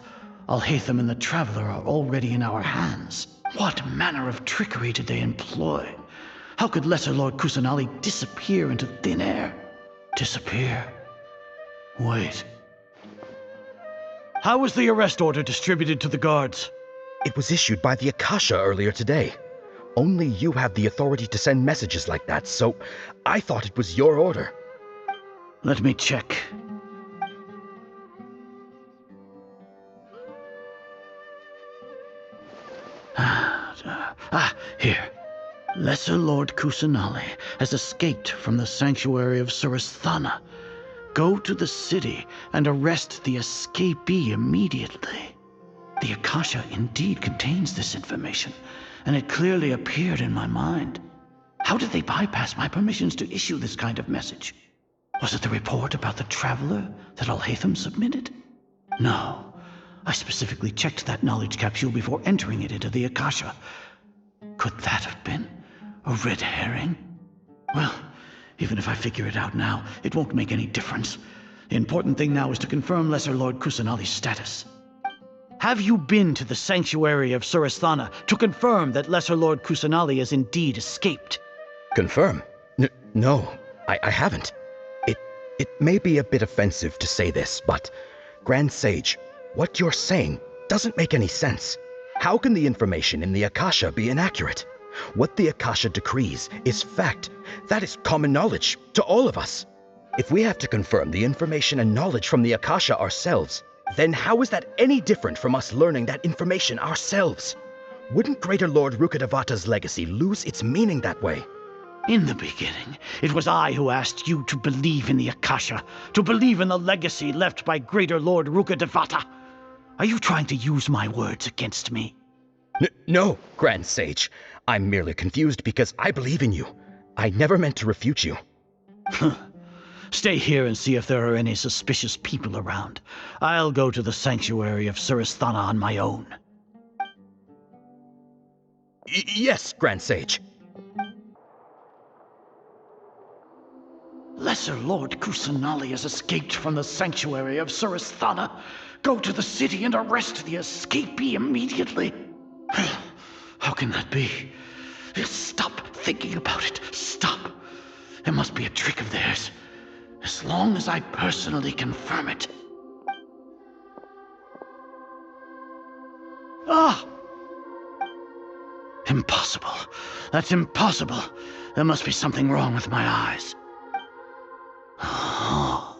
Speaker 7: Alhaitham and the Traveler are already in our hands. What manner of trickery did they employ? How could Lesser Lord Kusanali disappear into thin air? Disappear? Wait. How was the arrest order distributed to the guards?
Speaker 14: It was issued by the Akasha earlier today. Only you have the authority to send messages like that, so I thought it was your order.
Speaker 7: Let me check. Here. Lesser Lord Kusanali has escaped from the sanctuary of Surasthana. Go to the city and arrest the escapee immediately. The Akasha indeed contains this information, and it clearly appeared in my mind. How did they bypass my permissions to issue this kind of message? Was it the report about the Traveler that Alhaitham submitted? No. I specifically checked that knowledge capsule before entering it into the Akasha. Could that have been a red herring? Well, even if I figure it out now, it won't make any difference. The important thing now is to confirm Lesser Lord Kusanali's status. Have you been to the sanctuary of Surasthana to confirm that Lesser Lord Kusanali has indeed escaped?
Speaker 14: Confirm? No, I haven't. It may be a bit offensive to say this, but Grand Sage, what you're saying doesn't make any sense. How can the information in the Akasha be inaccurate? What the Akasha decrees is fact. That is common knowledge to all of us. If we have to confirm the information and knowledge from the Akasha ourselves, then how is that any different from us learning that information ourselves? Wouldn't Greater Lord Rukkhadevata's legacy lose its meaning that way?
Speaker 7: In the beginning, it was I who asked you to believe in the Akasha, to believe in the legacy left by Greater Lord Rukkhadevata. Are you trying to use my words against me?
Speaker 14: No, Grand Sage. I'm merely confused because I believe in you. I never meant to refute you.
Speaker 7: Stay here and see if there are any suspicious people around. I'll go to the sanctuary of Surasthana on my own.
Speaker 14: Yes, Grand Sage.
Speaker 7: Lesser Lord Kusanali has escaped from the sanctuary of Surasthana. Go to the city and arrest the escapee immediately. How can that be? Stop thinking about it. Stop. It must be a trick of theirs. As long as I personally confirm it. Ah! Impossible. That's impossible. There must be something wrong with my eyes. Huh?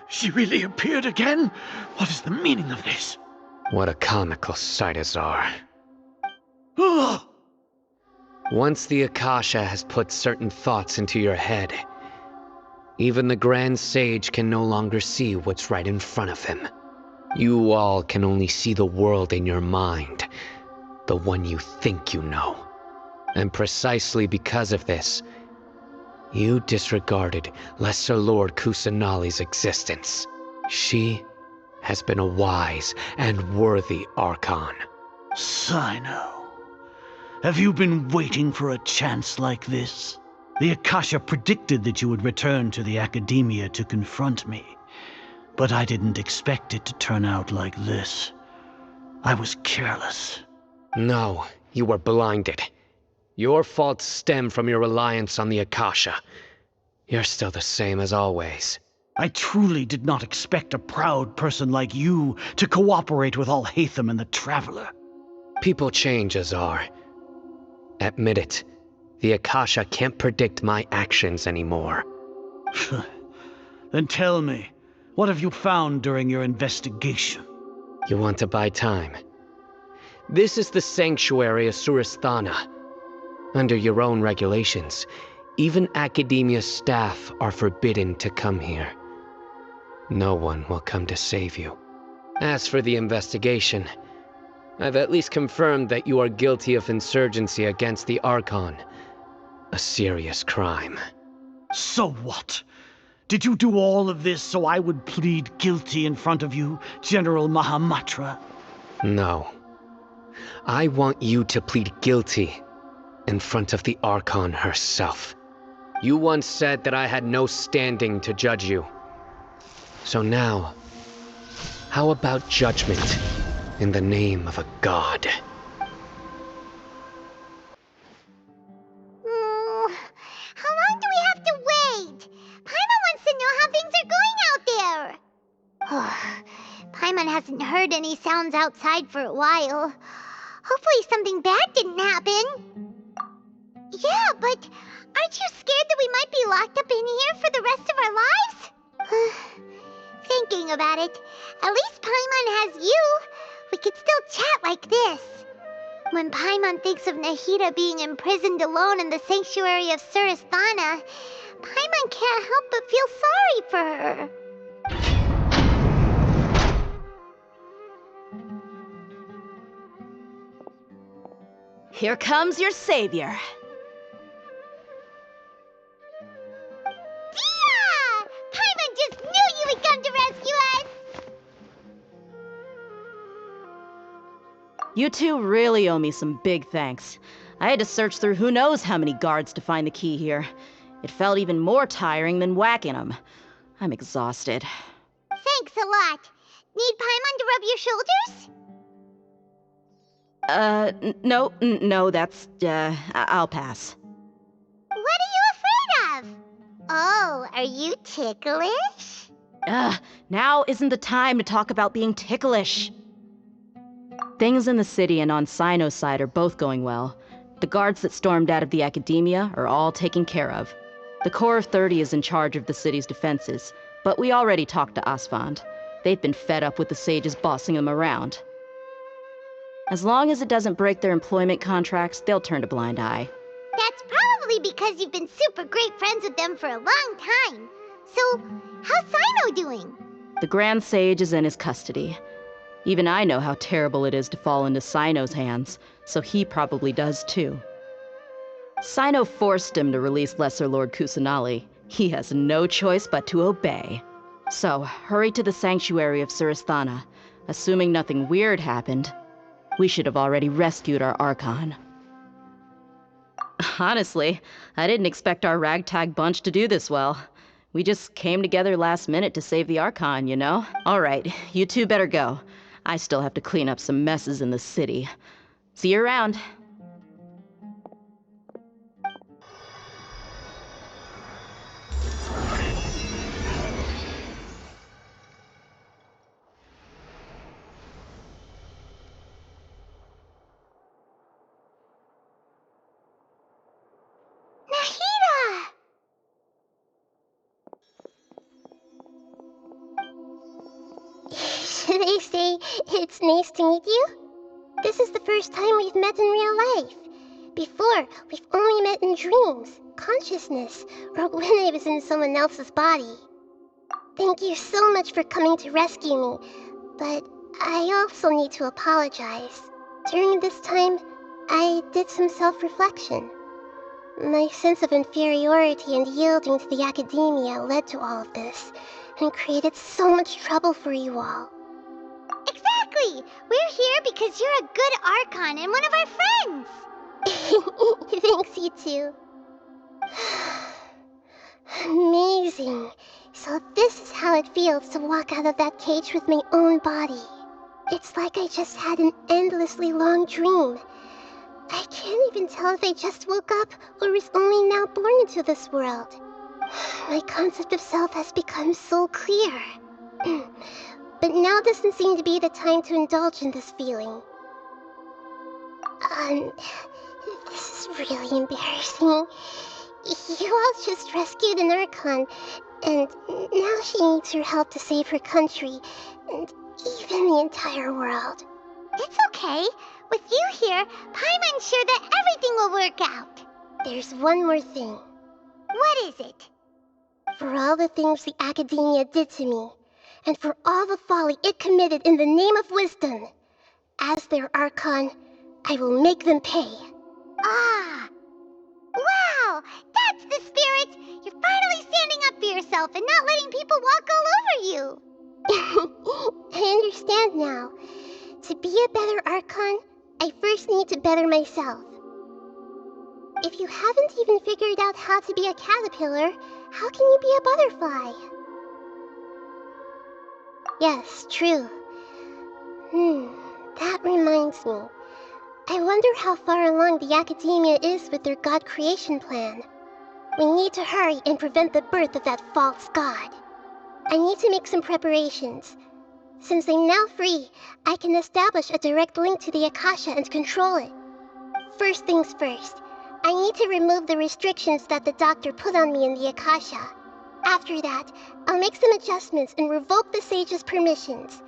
Speaker 7: She really appeared again? What is the meaning of this?
Speaker 3: What a comical sight, Azar.
Speaker 7: Ah!
Speaker 3: Once the Akasha has put certain thoughts into your head, even the Grand Sage can no longer see what's right in front of him. You all can only see the world in your mind, the one you think you know. And precisely because of this, you disregarded Lesser Lord Kusanali's existence. She has been a wise and worthy Archon.
Speaker 7: Sino, have you been waiting for a chance like this? The Akasha predicted that you would return to the Academia to confront me, but I didn't expect it to turn out like this. I was careless.
Speaker 3: No, you were blinded. Your faults stem from your reliance on the Akasha. You're still the same as always.
Speaker 7: I truly did not expect a proud person like you to cooperate with Alhaitham and the Traveler.
Speaker 3: People change, Azar. Admit it. The Akasha can't predict my actions anymore.
Speaker 7: Then tell me, what have you found during your investigation?
Speaker 3: You want to buy time? This is the sanctuary of Surasthana. Under your own regulations, even Academia staff are forbidden to come here. No one will come to save you. As for the investigation, I've at least confirmed that you are guilty of insurgency against the Archon. A serious crime.
Speaker 7: So what? Did you do all of this so I would plead guilty in front of you, General Mahamatra?
Speaker 3: No. I want you to plead guilty in front of the Archon herself. You once said that I had no standing to judge you. So now, how about judgment in the name of a god?
Speaker 10: How long do we have to wait? Paimon wants to know how things are going out there. Paimon hasn't heard any sounds outside for a while. Hopefully something bad didn't happen. Yeah, but aren't you scared that we might be locked up in here for the rest of our lives? Thinking about it, at least Paimon has you. We could still chat like this. When Paimon thinks of Nahida being imprisoned alone in the sanctuary of Surasthana, Paimon can't help but feel sorry for her.
Speaker 2: Here comes your savior.
Speaker 10: Dia! Paimon just knew you would come to rescue us!
Speaker 2: You two really owe me some big thanks. I had to search through who knows how many guards to find the key here. It felt even more tiring than whacking them. I'm exhausted.
Speaker 10: Thanks a lot. Need Paimon to rub your shoulders?
Speaker 2: No, that's, I'll pass.
Speaker 10: What are you afraid of? Oh, are you ticklish?
Speaker 2: Now isn't the time to talk about being ticklish. Things in the city and on Sino's side are both going well. The guards that stormed out of the Academia are all taken care of. The Corps of 30 is in charge of the city's defenses, but we already talked to Asfand. They've been fed up with the sages bossing them around. As long as it doesn't break their employment contracts, they'll turn a blind eye.
Speaker 10: That's probably because you've been super great friends with them for a long time. So, how's Sino doing?
Speaker 2: The Grand Sage is in his custody. Even I know how terrible it is to fall into Sino's hands, so he probably does too. Sino forced him to release Lesser Lord Kusanali. He has no choice but to obey. So, hurry to the sanctuary of Surasthana. Assuming nothing weird happened, we should have already rescued our Archon. Honestly, I didn't expect our ragtag bunch to do this well. We just came together last minute to save the Archon, you know? Alright, you two better go. I still have to clean up some messes in the city. See you around.
Speaker 10: They say it's nice to meet you. This is the first time we've met in real life. Before, we've only met in dreams, consciousness, or when I was in someone else's body. Thank you so much for coming to rescue me, but I also need to apologize. During this time, I did some self-reflection. My sense of inferiority and yielding to the academia led to all of this, and created so much trouble for you all.
Speaker 4: Exactly! We're here because you're a good Archon and one of our friends!
Speaker 10: Thanks, you too. Amazing. So this is how it feels to walk out of that cage with my own body. It's like I just had an endlessly long dream. I can't even tell if I just woke up or was only now born into this world. My concept of self has become so clear. But now doesn't seem to be the time to indulge in this feeling. This is really embarrassing. You all just rescued an Archon, and now she needs your help to save her country, and even the entire world.
Speaker 4: It's okay. With you here, Paimon's sure that everything will work out.
Speaker 10: There's one more thing.
Speaker 4: What is it?
Speaker 10: For all the things the Academia did to me, and for all the folly it committed in the name of wisdom, as their Archon, I will make them pay.
Speaker 4: Ah! Wow! That's the spirit! You're finally standing up for yourself and not letting people walk all over you!
Speaker 10: I understand now. To be a better Archon, I first need to better myself. If you haven't even figured out how to be a caterpillar, how can you be a butterfly? Yes, true. That reminds me. I wonder how far along the Academia is with their god creation plan. We need to hurry and prevent the birth of that false god. I need to make some preparations. Since I'm now free, I can establish a direct link to the Akasha and control it. First things first, I need to remove the restrictions that the doctor put on me in the Akasha. After that, I'll make some adjustments and revoke the sage's permissions.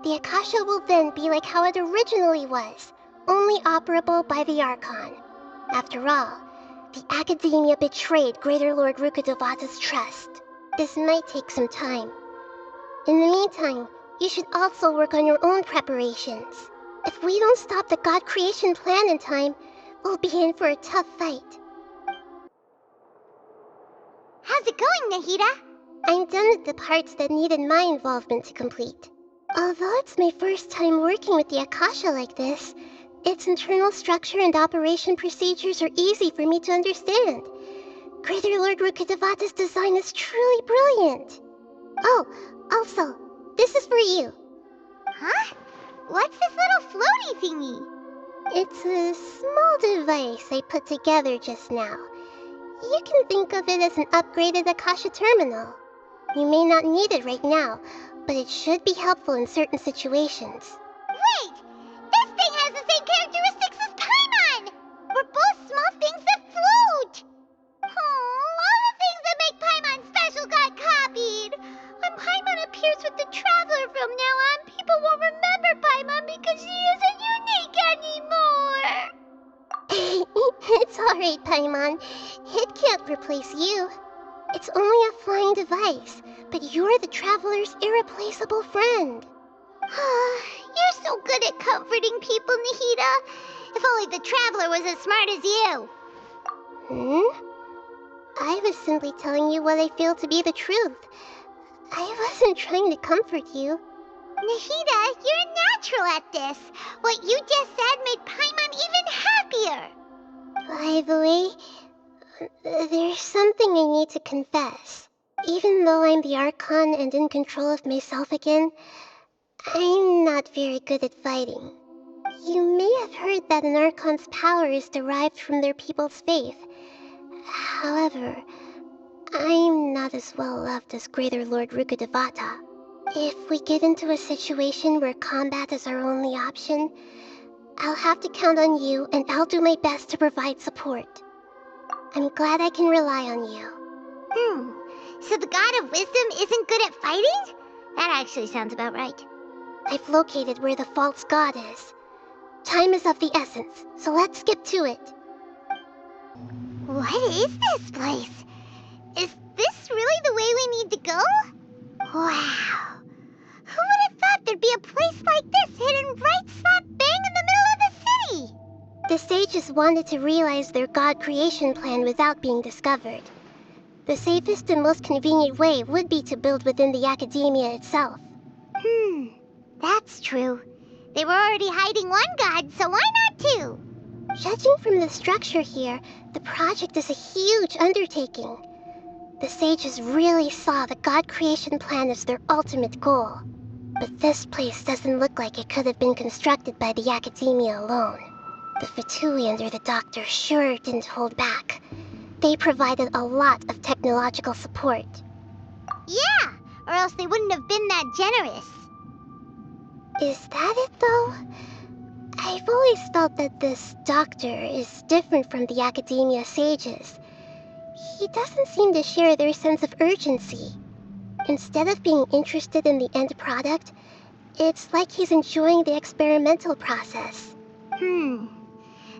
Speaker 10: The Akasha will then be like how it originally was, only operable by the Archon. After all, the Academia betrayed Greater Lord Rukkhadevata's trust. This might take some time. In the meantime, you should also work on your own preparations. If we don't stop the god creation plan in time, we'll be in for a tough fight.
Speaker 4: How's it going, Nahida?
Speaker 10: I'm done with the parts that needed my involvement to complete. Although it's my first time working with the Akasha like this, its internal structure and operation procedures are easy for me to understand. Greater Lord Rukkhadevata's design is truly brilliant. Oh, also, this is for you.
Speaker 4: Huh? What's this little floaty thingy?
Speaker 10: It's a small device I put together just now. You can think of it as an upgraded Akasha terminal. You may not need it right now, but it should be helpful in certain situations.
Speaker 4: Wait! This thing has the same characteristics as Paimon! We're both small things that float! Oh, all the things that make Paimon special got copied! When Paimon appears with the Traveler from now on, people won't remember Paimon because she isn't unique anymore!
Speaker 10: It's alright, Paimon. It can't replace you. It's only a flying device, but you're the Traveler's irreplaceable friend.
Speaker 4: You're so good at comforting people, Nahida. If only the Traveler was as smart as you.
Speaker 10: I was simply telling you what I feel to be the truth. I wasn't trying to comfort you.
Speaker 4: Nahida, you're natural at this. What you just said made Paimon even happier.
Speaker 10: By the way, there's something I need to confess. Even though I'm the Archon and in control of myself again, I'm not very good at fighting. You may have heard that an Archon's power is derived from their people's faith. However, I'm not as well loved as Greater Lord Rukkhadevata. If we get into a situation where combat is our only option, I'll have to count on you, and I'll do my best to provide support. I'm glad I can rely on you.
Speaker 4: So the God of Wisdom isn't good at fighting? That actually sounds about right.
Speaker 10: I've located where the false god is. Time is of the essence, so let's get to it. What is this place? Is this really the way we need to go? Wow. Who would have thought there'd be a place like this hidden right slap bang in the middle of the city? The sages wanted to realize their god creation plan without being discovered. The safest and most convenient way would be to build within the academia itself. That's true. They were already hiding one god, so why not two? Judging from the structure here, the project is a huge undertaking. The sages really saw the god creation plan as their ultimate goal. But this place doesn't look like it could have been constructed by the academia alone. The Fatui under the doctor sure didn't hold back. They provided a lot of technological support. Yeah, or else they wouldn't have been that generous. Is that it, though? I've always felt that this doctor is different from the academia sages. He doesn't seem to share their sense of urgency. Instead of being interested in the end product, it's like he's enjoying the experimental process. The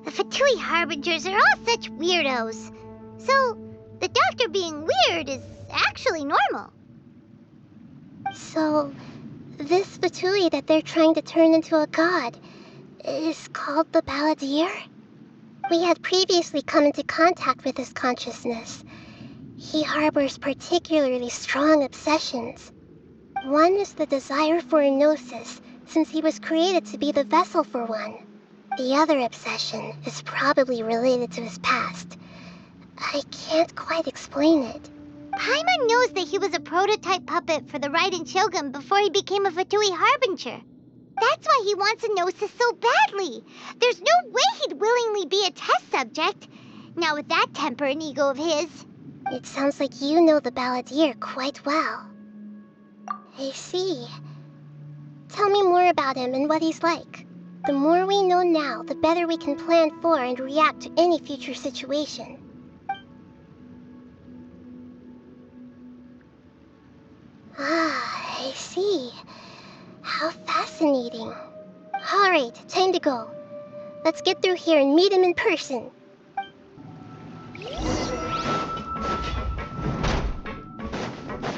Speaker 10: Fatui Harbingers are all such weirdos. So, the doctor being weird is actually normal. So, this Fatui that they're trying to turn into a god is called the Balladeer? We had previously come into contact with his consciousness. He harbors particularly strong obsessions. One is the desire for a gnosis, since he was created to be the vessel for one. The other obsession is probably related to his past. I can't quite explain it. Paimon knows that he was a prototype puppet for the Raiden Shogun before he became a Fatui Harbinger. That's why he wants a gnosis so badly. There's no way he'd willingly be a test subject. Now with that temper and ego of his. It sounds like you know the Balladeer quite well. I see. Tell me more about him and what he's like. The more we know now, the better we can plan for and react to any future situation. Ah, I see. How fascinating. Alright, time to go. Let's get through here and meet him in person.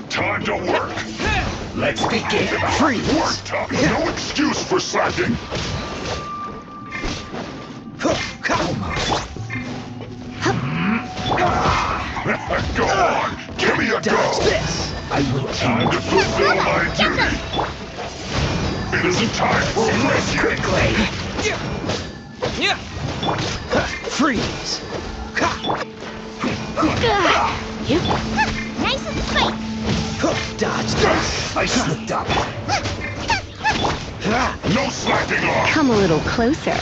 Speaker 20: Time to work! Let's begin!
Speaker 7: Freeze!
Speaker 20: Work tough! No excuse for slacking! Go on! Give me a go!
Speaker 7: This!
Speaker 20: I will time to fulfill my duty! It isn't time for rest
Speaker 7: quickly! Freeze!
Speaker 10: Nice and straight!
Speaker 7: Dodge this!
Speaker 20: I slipped up! No slacking off!
Speaker 9: Come a little closer.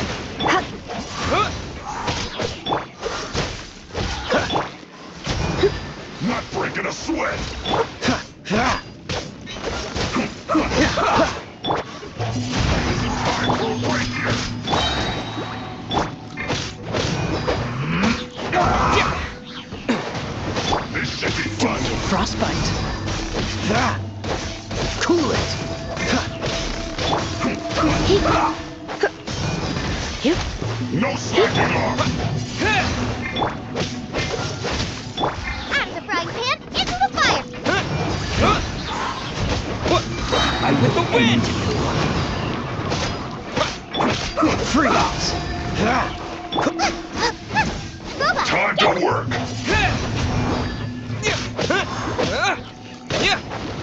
Speaker 20: Not breaking a sweat! This should be fun!
Speaker 7: Frostbite! Cool it!
Speaker 20: No slacking off!
Speaker 10: Out of the frying pan, into the fire!
Speaker 7: I'm with the wind! Freeze!
Speaker 10: Robot!
Speaker 20: Time to work!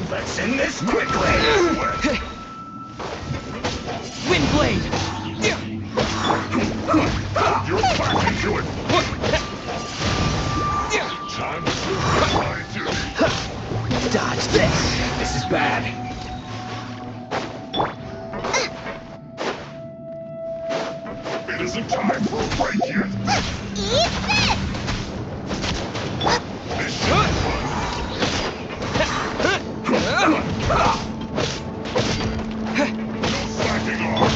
Speaker 20: Let's end this quickly!
Speaker 7: Wind blade!
Speaker 20: You're back into it! Time to fulfill my duty!
Speaker 7: Dodge this! This is bad.
Speaker 20: It isn't time for a break yet!
Speaker 10: Eat this!
Speaker 20: This should be fun! No slacking off!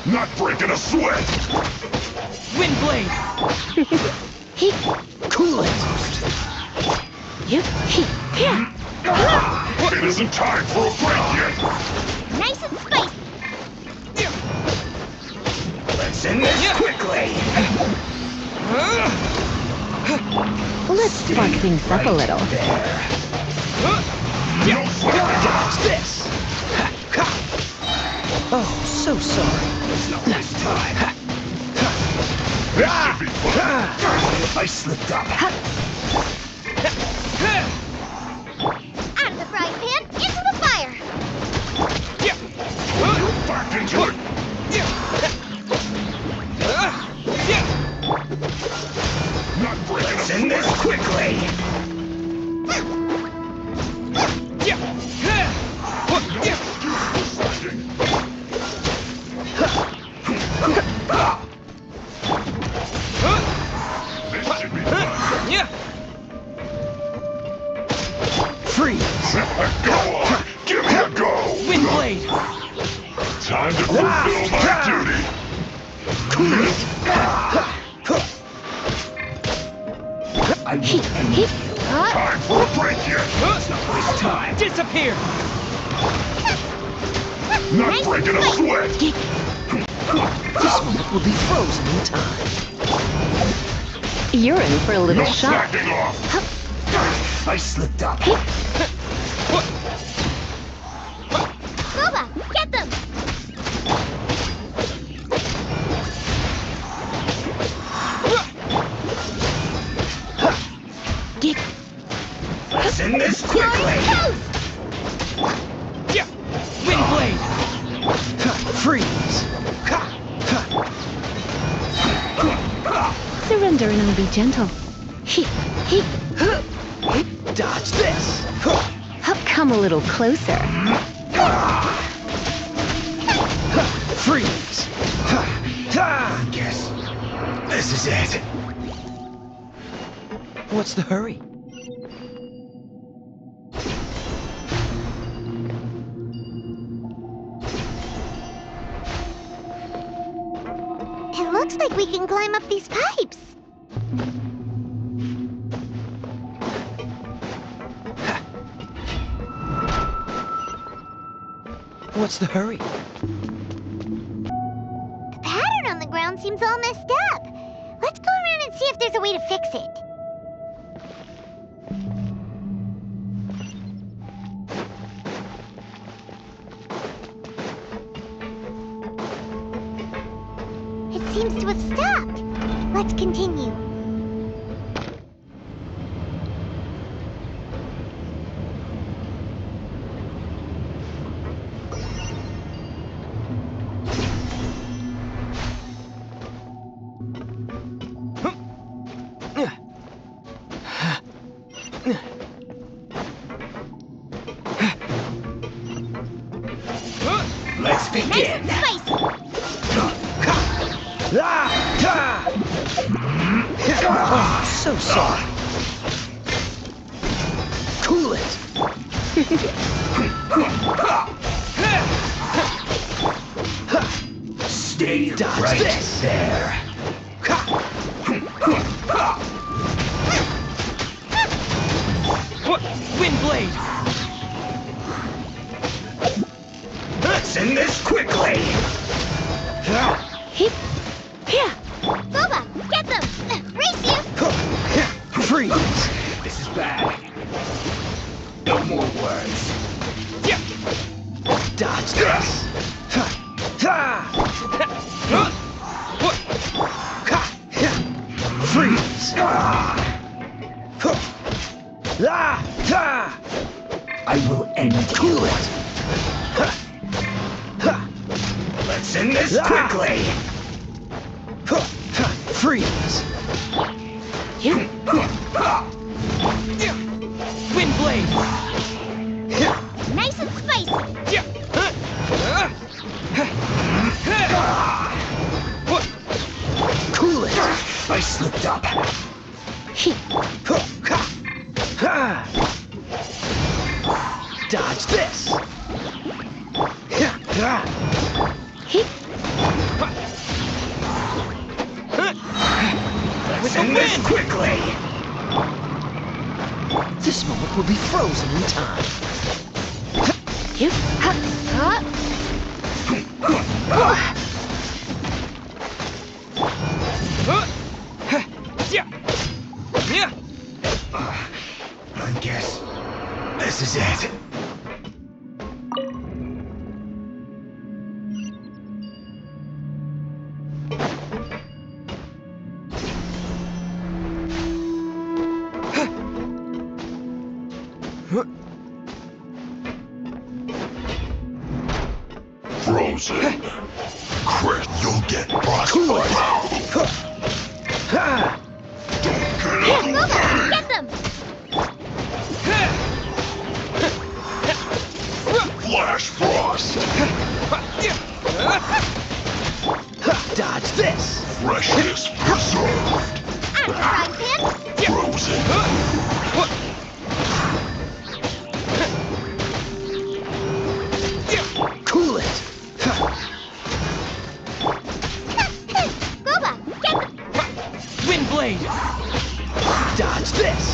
Speaker 20: Not breaking a sweat!
Speaker 7: Wind blade! Cool it!
Speaker 20: It It isn't time for a break yet!
Speaker 10: Nice and spicy.
Speaker 18: Let's end this quickly!
Speaker 2: Let's spark things up a little.
Speaker 18: Dodge this!
Speaker 12: Oh, so sorry.
Speaker 18: It's not this time.
Speaker 20: This should be fun!
Speaker 18: I slipped up.
Speaker 10: Out of the frying pan, into the fire.
Speaker 20: Back into it! Not breaking
Speaker 18: Let's end this quickly!
Speaker 12: Freeze!
Speaker 20: Go on! Give me a go!
Speaker 12: Wind blade!
Speaker 20: Time to fulfill my duty!
Speaker 18: I will end you.
Speaker 20: Time for a break yet!
Speaker 18: It's not this time.
Speaker 12: Disappear!
Speaker 20: Not breaking a sweat!
Speaker 12: This moment will be frozen in time.
Speaker 2: You're in for a little
Speaker 20: No
Speaker 2: shock.
Speaker 20: slacking off!
Speaker 18: I slipped up.
Speaker 10: Boba, get them.
Speaker 18: Let's end this quickly!
Speaker 12: Wind blade! Freeze!
Speaker 2: Surrender and I'll be gentle.
Speaker 12: Dodge this!
Speaker 2: Come a little closer.
Speaker 12: Freeze!
Speaker 18: Guess this is it.
Speaker 12: What's the hurry?
Speaker 10: It looks like we can climb up these pipes.
Speaker 12: What's the hurry?
Speaker 10: The pattern on the ground seems all messed up. Let's go around and see if there's a way to fix it. It seems to have stopped. Let's continue.
Speaker 18: Let's begin.
Speaker 10: Nice and spicy.
Speaker 12: Oh, so sorry. Cool it.
Speaker 18: Stay
Speaker 12: Dodge
Speaker 18: right
Speaker 12: this.
Speaker 18: there.
Speaker 12: Wind blade!
Speaker 18: Let's end this quickly.
Speaker 10: Boba, get them. Race you.
Speaker 12: Freeze!
Speaker 18: This is bad. No more words.
Speaker 12: Dodge this! Freeze!
Speaker 18: I will end
Speaker 12: Cool it!
Speaker 18: Let's end this quickly.
Speaker 12: Freeze! Wind blade!
Speaker 10: Nice and spicy.
Speaker 12: Cool it!
Speaker 18: I slipped up.
Speaker 12: Dodge this!
Speaker 18: Let's end this quickly.
Speaker 12: This moment will be frozen in time.
Speaker 20: I guess this is it. Frozen. Crit, you'll get frostbite.
Speaker 10: Get them!
Speaker 20: Flash frost.
Speaker 5: Dodge this!
Speaker 20: Freshness preserved.
Speaker 10: Out of the frying pan!
Speaker 20: Frozen.
Speaker 5: Cool it!
Speaker 10: Boba, get them!
Speaker 5: Windblade! Dodge this!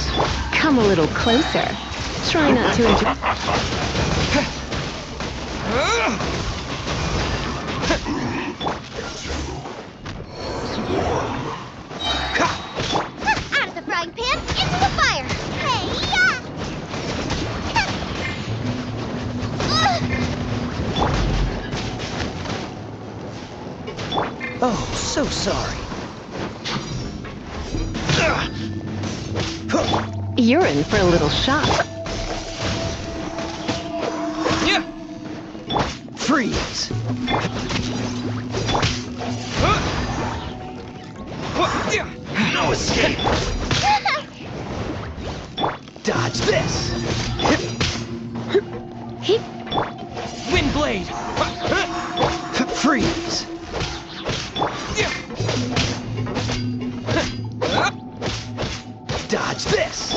Speaker 2: Come a little closer. Try not to enjoy.
Speaker 10: Out of the frying pan, into the fire! Hey-ya!
Speaker 5: Oh, so sorry.
Speaker 2: You're in for a little shock.
Speaker 5: Freeze! No escape! Dodge this! Windblade! Freeze! Dodge this!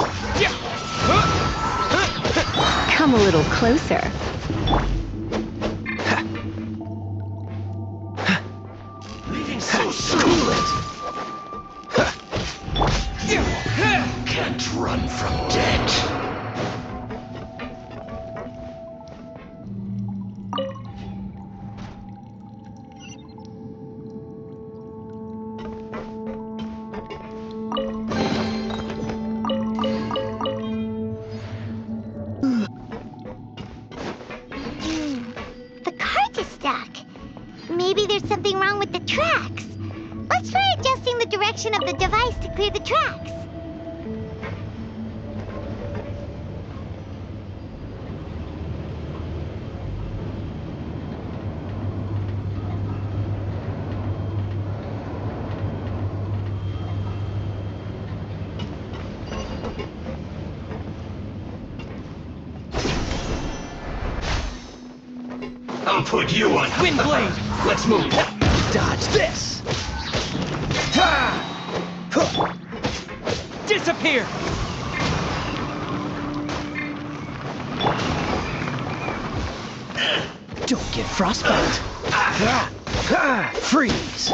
Speaker 2: Come a little closer.
Speaker 20: Leaving so soon.
Speaker 5: Cool it!
Speaker 20: Can't run from death.
Speaker 10: The cart is stuck. Maybe there's something wrong with the tracks. Let's try adjusting the direction of the device to clear the tracks.
Speaker 20: I'll put you on.
Speaker 5: Windblade!
Speaker 20: Let's move.
Speaker 5: Dodge this! Disappear! Don't get frostbite! Freeze!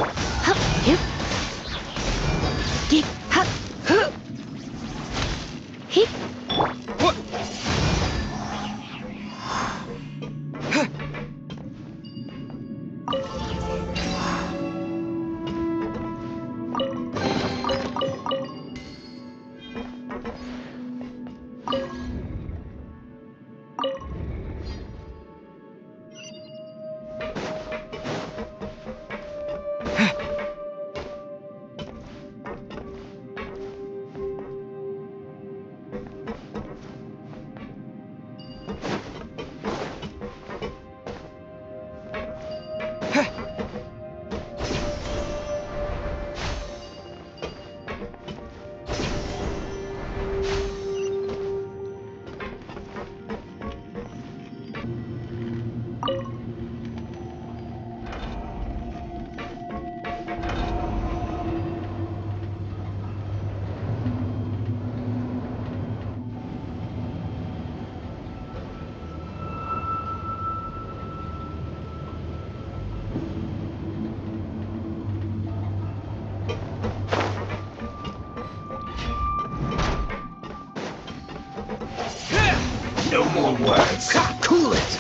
Speaker 20: No more words.
Speaker 5: Cool it!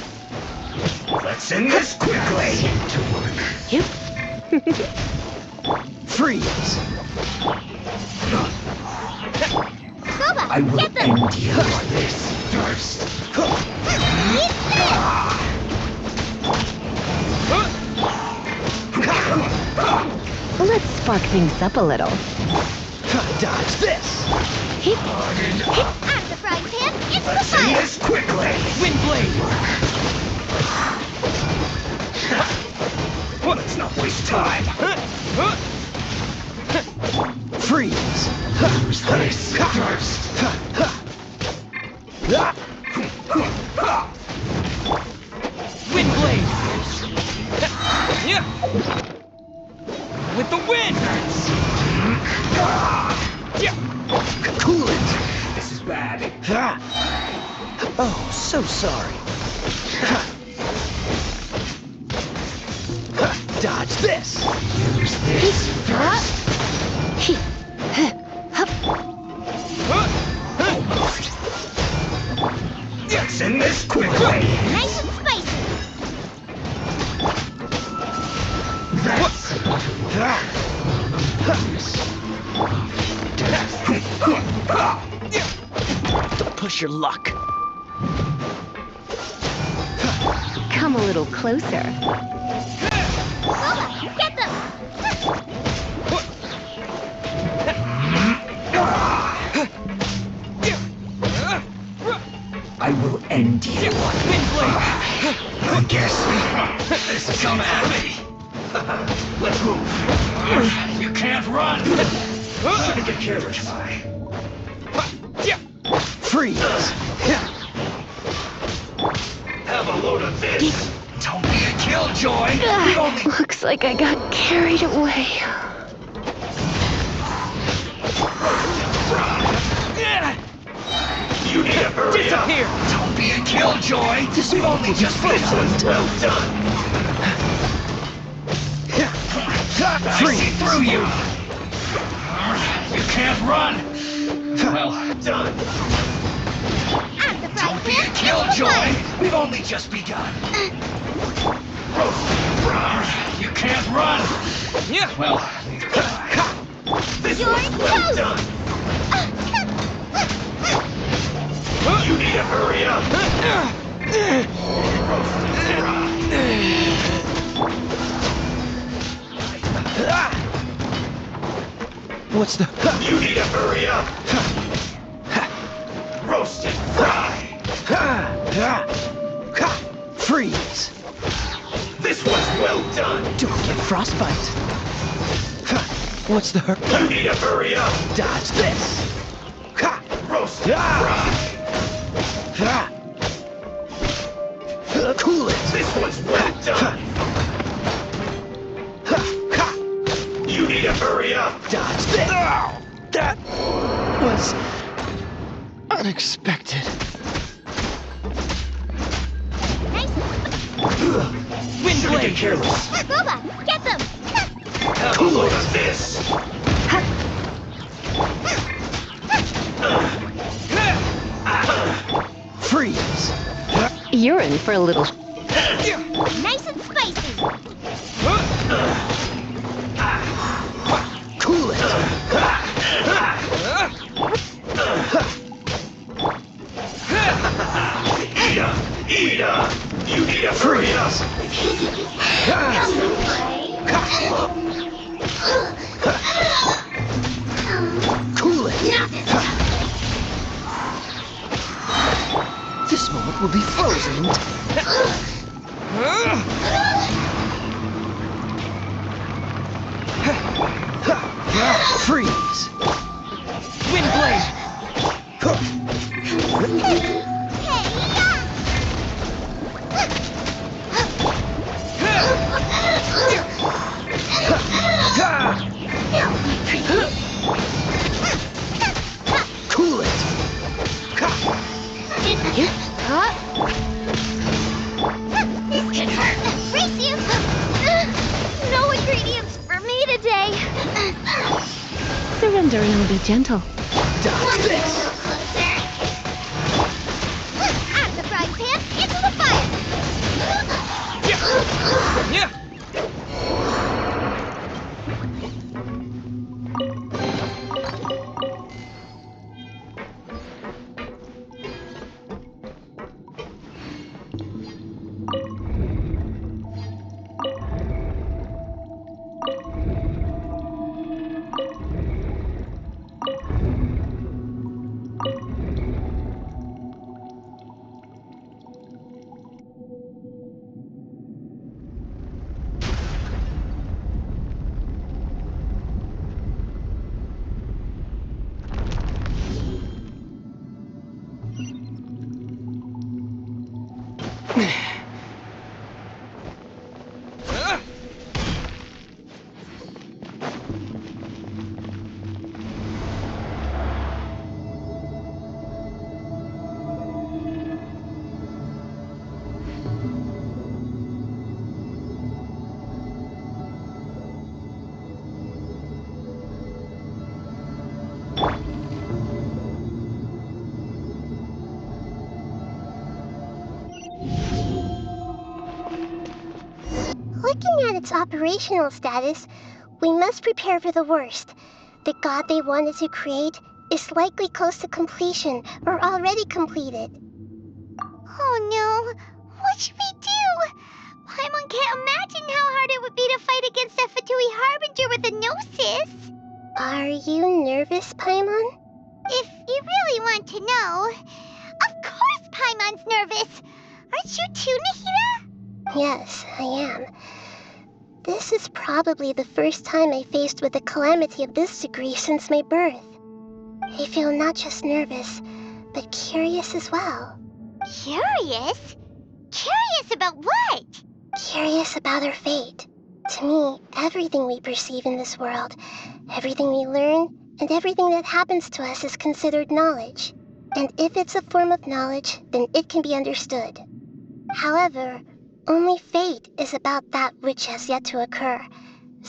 Speaker 18: Let's end this quickly. To work.
Speaker 2: Yep.
Speaker 14: Freeze!
Speaker 18: I will end you on this first.
Speaker 9: Let's spark things up a little.
Speaker 14: Dodge this!
Speaker 10: Out of the frying pan, into the
Speaker 18: Let's end
Speaker 10: fire!
Speaker 18: this quickly.
Speaker 14: Wind blade!
Speaker 18: Let's not waste time.
Speaker 14: Freeze!
Speaker 18: Use this first.
Speaker 14: Wind blade! With the wind! Cool it!
Speaker 18: This is bad.
Speaker 14: Oh, so sorry. Dodge this!
Speaker 18: Use this first. Almost. Let's end this quickly.
Speaker 10: Nice and spicy!
Speaker 14: Don't push your luck.
Speaker 9: Come a little closer.
Speaker 10: Boba, get them!
Speaker 18: I will end you. I guess this is come at me. Let's move. You can't run. Shouldn't get careless,
Speaker 14: Freeze!
Speaker 18: Have a load of this. Don't be a killjoy. We only
Speaker 9: Looks like I got carried away.
Speaker 18: You need to hurry
Speaker 14: Disappear!
Speaker 18: up. Don't be a killjoy. We've only just begun. Well done. I see through you. You can't run. Well done.
Speaker 10: Out of the frying
Speaker 18: Don't be a
Speaker 10: pan, into the
Speaker 18: killjoy.
Speaker 10: fire!
Speaker 18: We've only just begun. You can't run. Well, this
Speaker 10: You're
Speaker 18: was well
Speaker 10: toast.
Speaker 18: done. You need to hurry up.
Speaker 14: What's the...
Speaker 18: You need to hurry up. Roast and fry.
Speaker 14: Freeze!
Speaker 18: This was well done.
Speaker 14: Don't get frostbite. What's the...
Speaker 18: You need to hurry up.
Speaker 14: Dodge this!
Speaker 18: Roast and fry.
Speaker 14: Cool it!
Speaker 18: This was well done. You need to hurry up.
Speaker 14: Dodge this! That was unexpected. Wind
Speaker 18: Shouldn't get
Speaker 14: blade!
Speaker 18: careless.
Speaker 10: Boba, get them!
Speaker 18: Have a load of this.
Speaker 14: Freeze!
Speaker 9: You're in for a little...
Speaker 10: Nice and spicy!
Speaker 14: Cool it!
Speaker 18: Eat up! You need to hurry up.
Speaker 14: Cool it! This moment will be frozen. Freeze! Wind blade! Cool it!
Speaker 10: Brace you! No ingredients for me today!
Speaker 9: Surrender and I'll be gentle.
Speaker 14: Dodge this!
Speaker 10: Out of the frying pan, into the fire! Looking at its operational status, we must prepare for the worst. The god they wanted to create is likely close to completion or already completed. Oh no! What should we do? Paimon can't imagine how hard it would be to fight against that Fatui Harbinger with a Gnosis! Are you nervous, Paimon? If you really want to know, of course Paimon's nervous! Aren't you too, Nahida? Yes, I am. This is probably the first time I faced with a calamity of this degree since my birth. I feel not just nervous, but curious as well. Curious? Curious about what? Curious about our fate. To me, everything we perceive in this world, everything we learn, and everything that happens to us is considered knowledge. And if it's a form of knowledge, then it can be understood. However, only fate is about that which has yet to occur.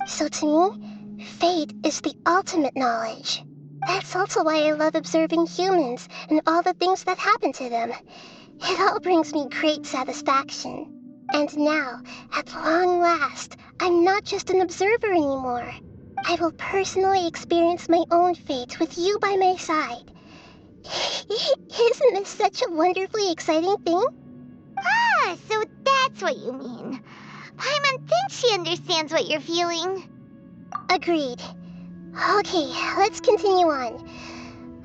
Speaker 10: So to me, fate is the ultimate knowledge. That's also why I love observing humans and all the things that happen to them. It all brings me great satisfaction. And now, at long last, I'm not just an observer anymore. I will personally experience my own fate with you by my side. Isn't this such a wonderfully exciting thing? Ah, so that's what you mean. Paimon thinks she understands what you're feeling. Agreed. Okay, let's continue on.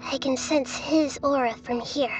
Speaker 10: I can sense his aura from here.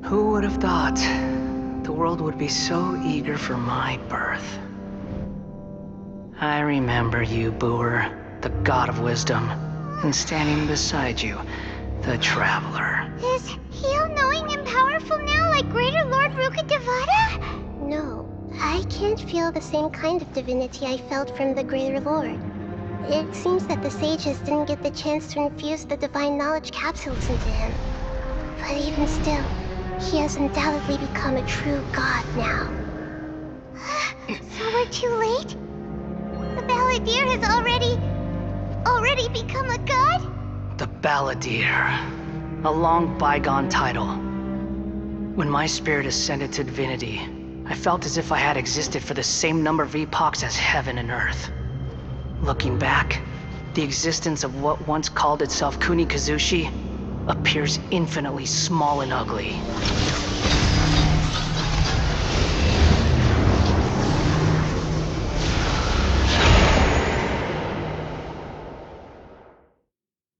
Speaker 21: Who would have thought the world would be so eager for my birth? I remember you, Booer, the god of wisdom, and standing beside you, the traveler.
Speaker 10: Is he all-knowing and powerful now like Greater Lord Rukkhadevata? No, I can't feel the same kind of divinity I felt from the Greater Lord. It seems that the sages didn't get the chance to infuse the divine knowledge capsules into him. But even still, he has undoubtedly become a true god now. So we're too late? The Balladeer has already become a god?
Speaker 21: The Balladeer. A long bygone title. When my spirit ascended to divinity, I felt as if I had existed for the same number of epochs as heaven and earth. Looking back, the existence of what once called itself Kunikazushi appears infinitely small and ugly.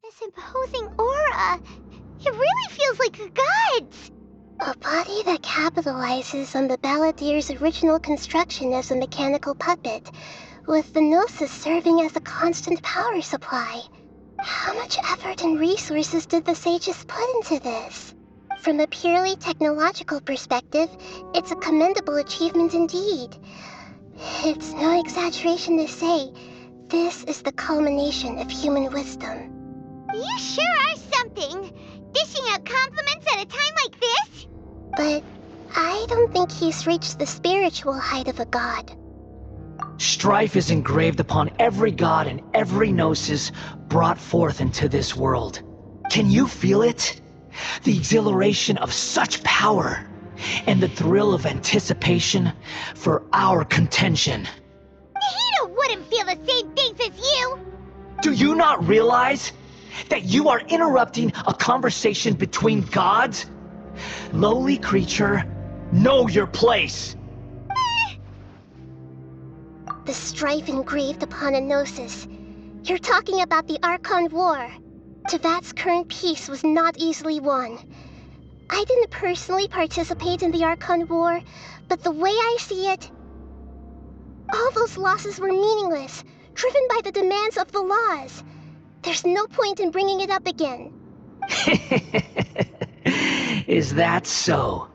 Speaker 10: This imposing aura, it really feels like the gods! A body that capitalizes on the Balladeer's original construction as a mechanical puppet, with the Gnosis serving as a constant power supply. How much effort and resources did the sages put into this? From a purely technological perspective, it's a commendable achievement indeed. It's no exaggeration to say, this is the culmination of human wisdom. You sure are something! Dishing out compliments at a time like this? But I don't think he's reached the spiritual height of a god.
Speaker 21: Strife is engraved upon every god and every gnosis brought forth into this world. Can you feel it? The exhilaration of such power, and the thrill of anticipation for our contention.
Speaker 10: Nahida wouldn't feel the same things as you!
Speaker 21: Do you not realize that you are interrupting a conversation between gods? Lowly creature, know your place!
Speaker 10: The strife engraved upon a gnosis. You're talking about the Archon War. Tevat's current peace was not easily won. I didn't personally participate in the Archon War, but the way I see it, all those losses were meaningless, driven by the demands of the laws. There's no point in bringing it up again.
Speaker 1: Is that so?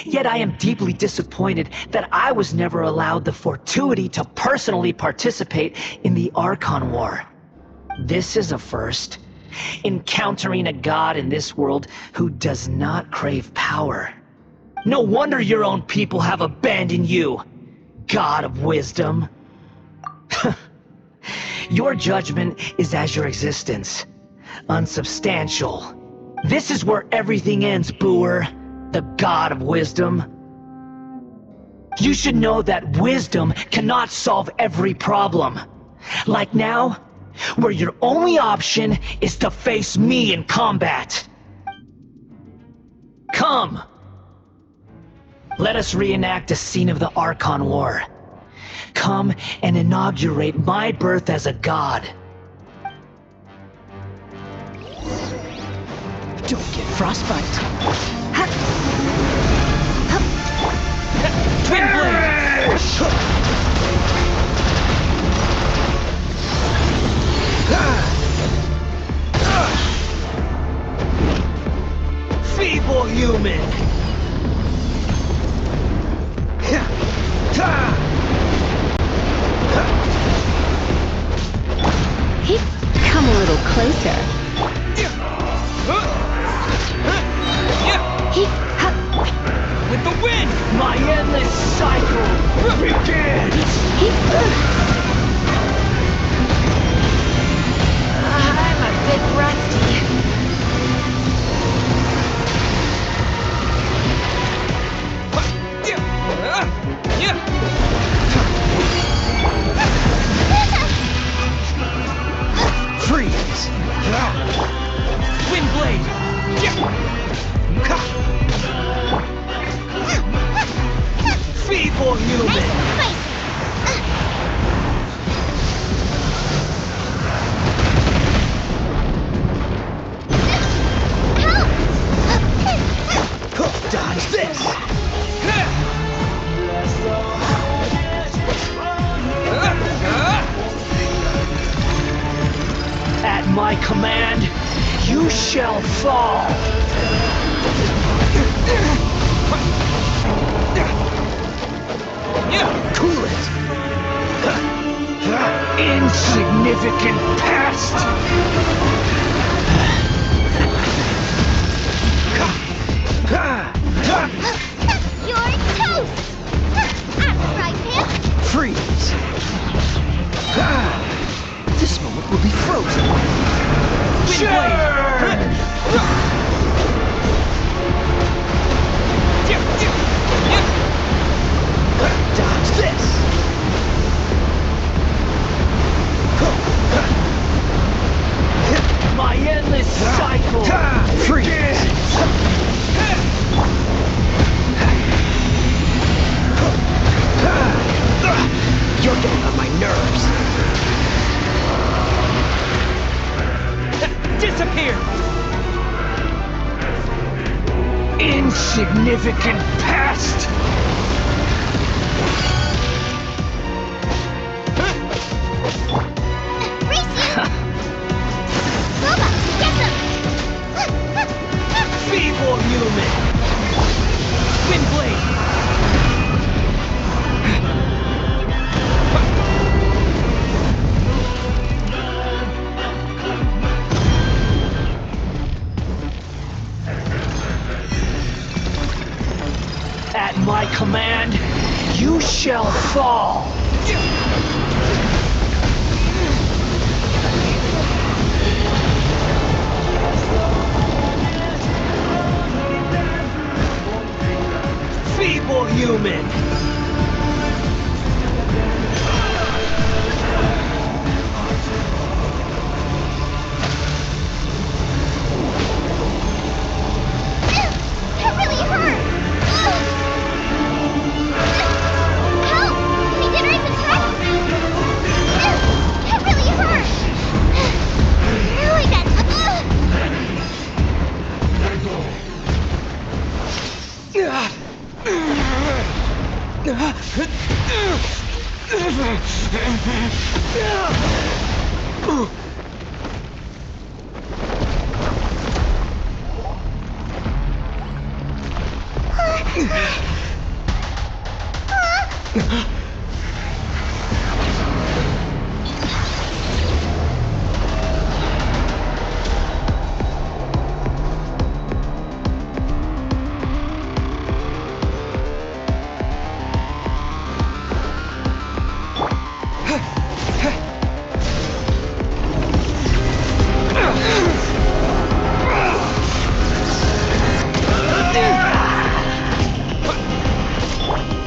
Speaker 1: Yet I am deeply disappointed that I was never allowed the fortuity to personally participate in the Archon War. This is a first. Encountering a god in this world who does not crave power. No wonder your own people have abandoned you, God of Wisdom. Your judgment is as your existence, unsubstantial. This is where everything ends, Booer, the God of Wisdom. You should know that wisdom cannot solve every problem. Like now, where your only option is to face me in combat. Come! Let us reenact a scene of the Archon War. Come and inaugurate my birth as a god.
Speaker 12: Don't get frostbite. Twin blade!
Speaker 1: Feeble human!
Speaker 22: Come a little closer.
Speaker 1: With the wind! My endless cycle begins!
Speaker 22: I'm a bit rusty.
Speaker 1: Freeze! Wind blade! Feeble human! Dodge this! At my command, you shall fall! Cool it! Insignificant pest!
Speaker 10: You're toast! I'm right, man.
Speaker 1: Freeze! This moment will be frozen. Dodge this! My endless cycle! Freeze! You're getting on my nerves. Disappear! Insignificant pest! Feeble human! Wind blade! At my command, you shall fall! Feeble human!
Speaker 10: That really hurt! Help! Regenerate the track!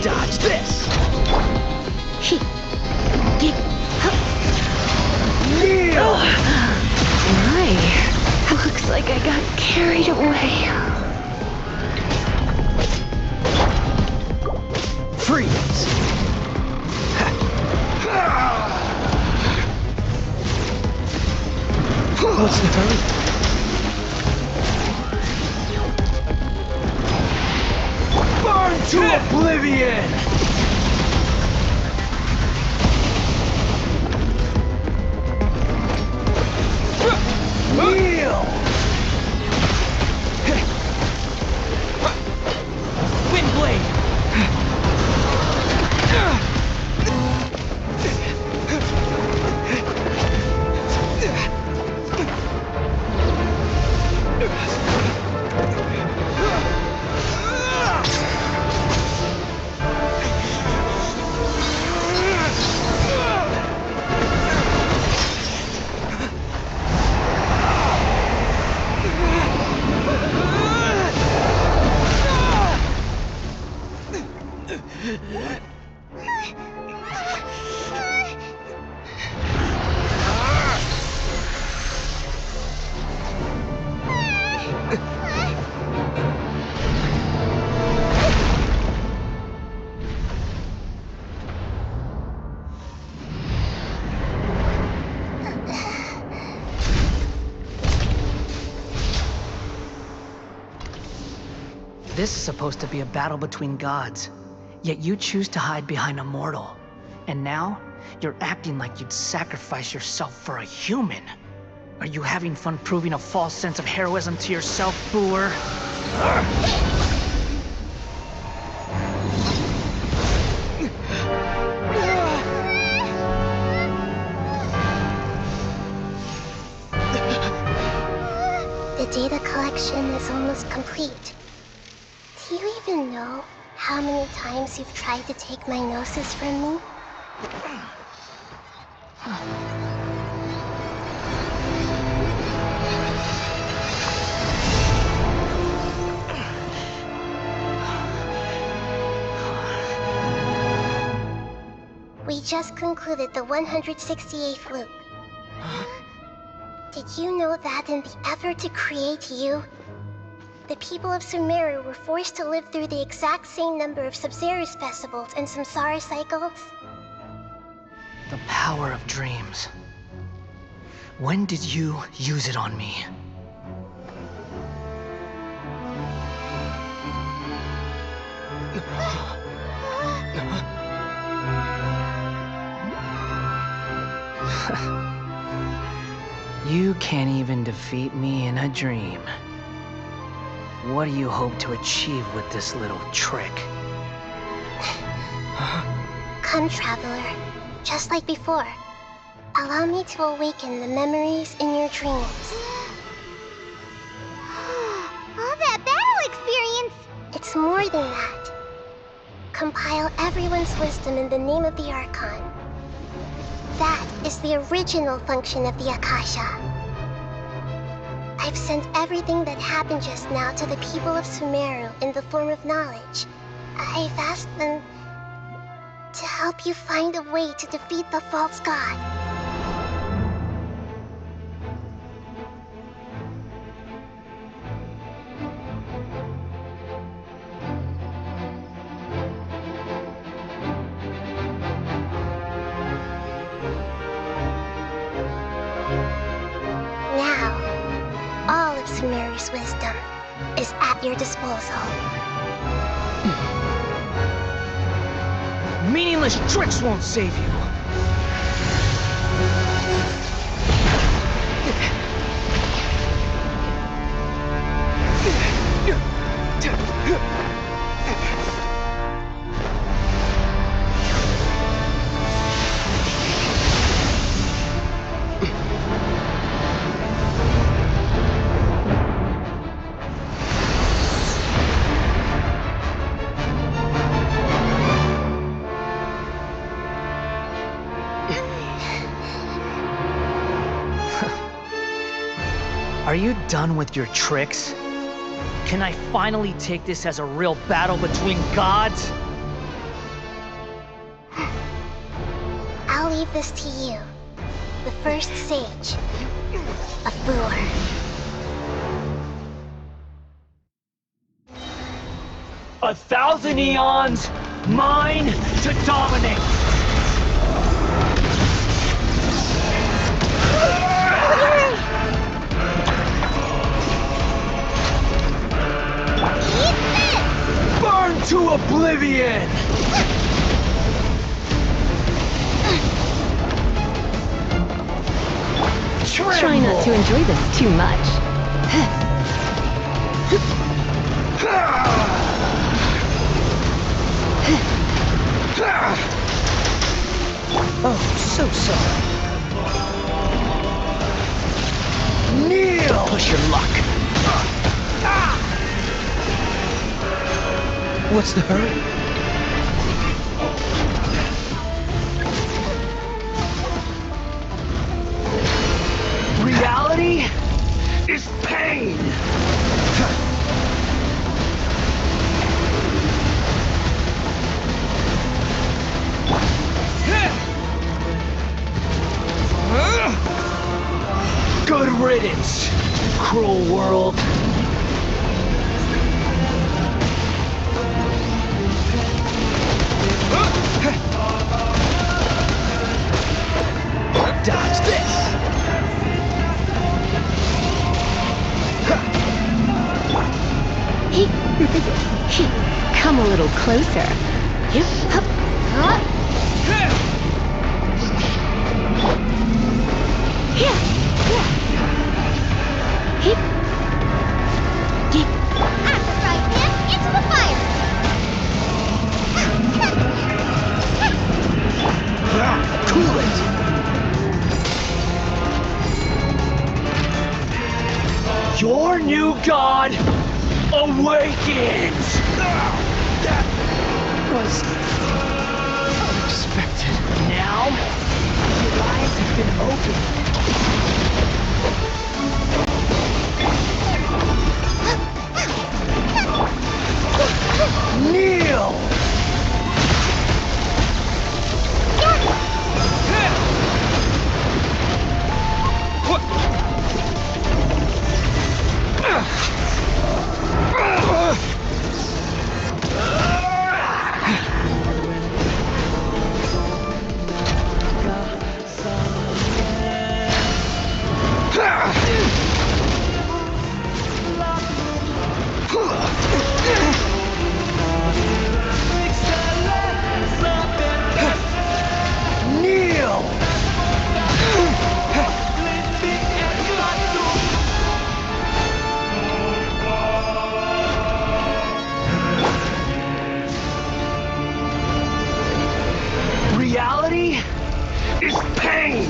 Speaker 1: Dodge this!
Speaker 22: My, looks like I got carried away.
Speaker 1: Freeze! What's the hurry? Burn to oblivion! Kneel! Windblade! This is supposed to be a battle between gods, yet you choose to hide behind a mortal. And now, you're acting like you'd sacrifice yourself for a human. Are you having fun proving a false sense of heroism to yourself, Booer?
Speaker 10: The data collection is almost complete. Do you even know how many times you've tried to take my gnosis from me? We just concluded the 168th loop. Did you know that in the effort to create you, the people of Sumeru were forced to live through the exact same number of Sub-Zerus festivals and Samsara cycles?
Speaker 1: The power of dreams. When did you use it on me? You can't even defeat me in a dream. What do you hope to achieve with this little trick?
Speaker 10: Come, Traveler. Just like before. Allow me to awaken the memories in your dreams.
Speaker 4: All that battle experience!
Speaker 10: It's more than that. Compile everyone's wisdom in the name of the Archon. That is the original function of the Akasha. I've sent everything that happened just now to the people of Sumeru in the form of knowledge. I've asked them to help you find a way to defeat the false god. Now, all of Sumeru's wisdom is at your disposal.
Speaker 1: Meaningless tricks won't save you. Are you done with your tricks? Can I finally take this as a real battle between gods?
Speaker 10: I'll leave this to you. The first sage. A Boor.
Speaker 1: 1,000 eons, mine to dominate! Burn to oblivion!
Speaker 22: Try not to enjoy this too much.
Speaker 1: Oh, so sorry. Kneel! Push your luck. What's the hurry? Reality is pain! Good riddance, cruel world. Dodge this!
Speaker 22: Come a little closer.
Speaker 10: Axe right hand into the fire!
Speaker 1: Cool it! Your new god awakens! That was unexpected. Now, your eyes have been opened. Kneel! Kneel! Reality is pain!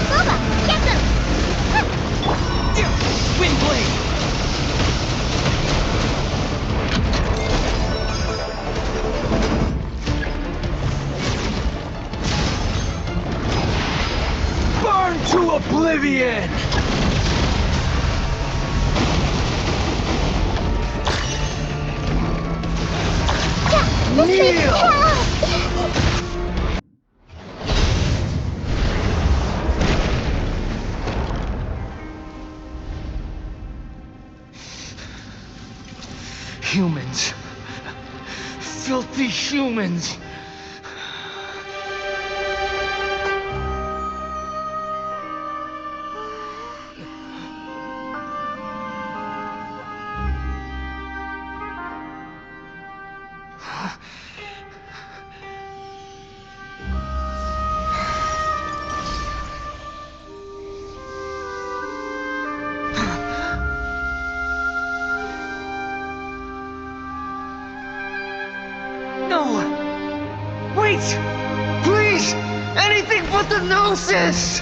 Speaker 10: Boba, get them!
Speaker 1: Windblade! Burn to oblivion! Kneel! Humans. Filthy humans. Please! Anything but the Gnosis!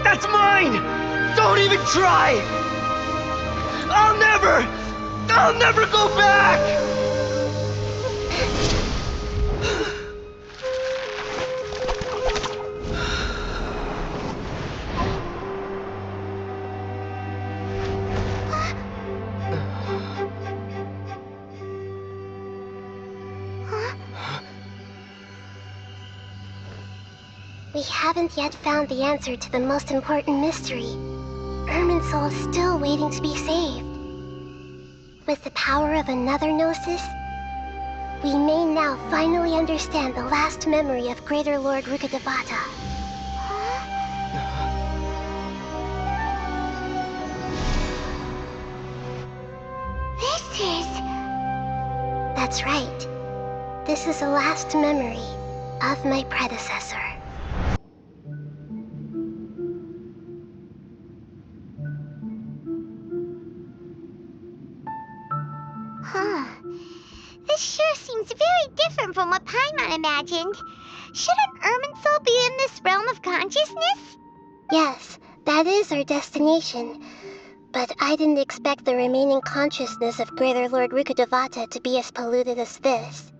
Speaker 1: That's mine! Don't even try! I'll never go back!
Speaker 10: We haven't yet found the answer to the most important mystery. Irminsul is still waiting to be saved. With the power of another Gnosis, we may now finally understand the last memory of Greater Lord Rukkhadevata.
Speaker 4: This is...
Speaker 10: That's right. This is the last memory of my predecessor.
Speaker 4: Huh. This sure seems very different from what Paimon imagined. Shouldn't Irminsul be in this realm of consciousness?
Speaker 10: Yes, that is our destination. But I didn't expect the remaining consciousness of Greater Lord Rukkhadevata to be as polluted as this.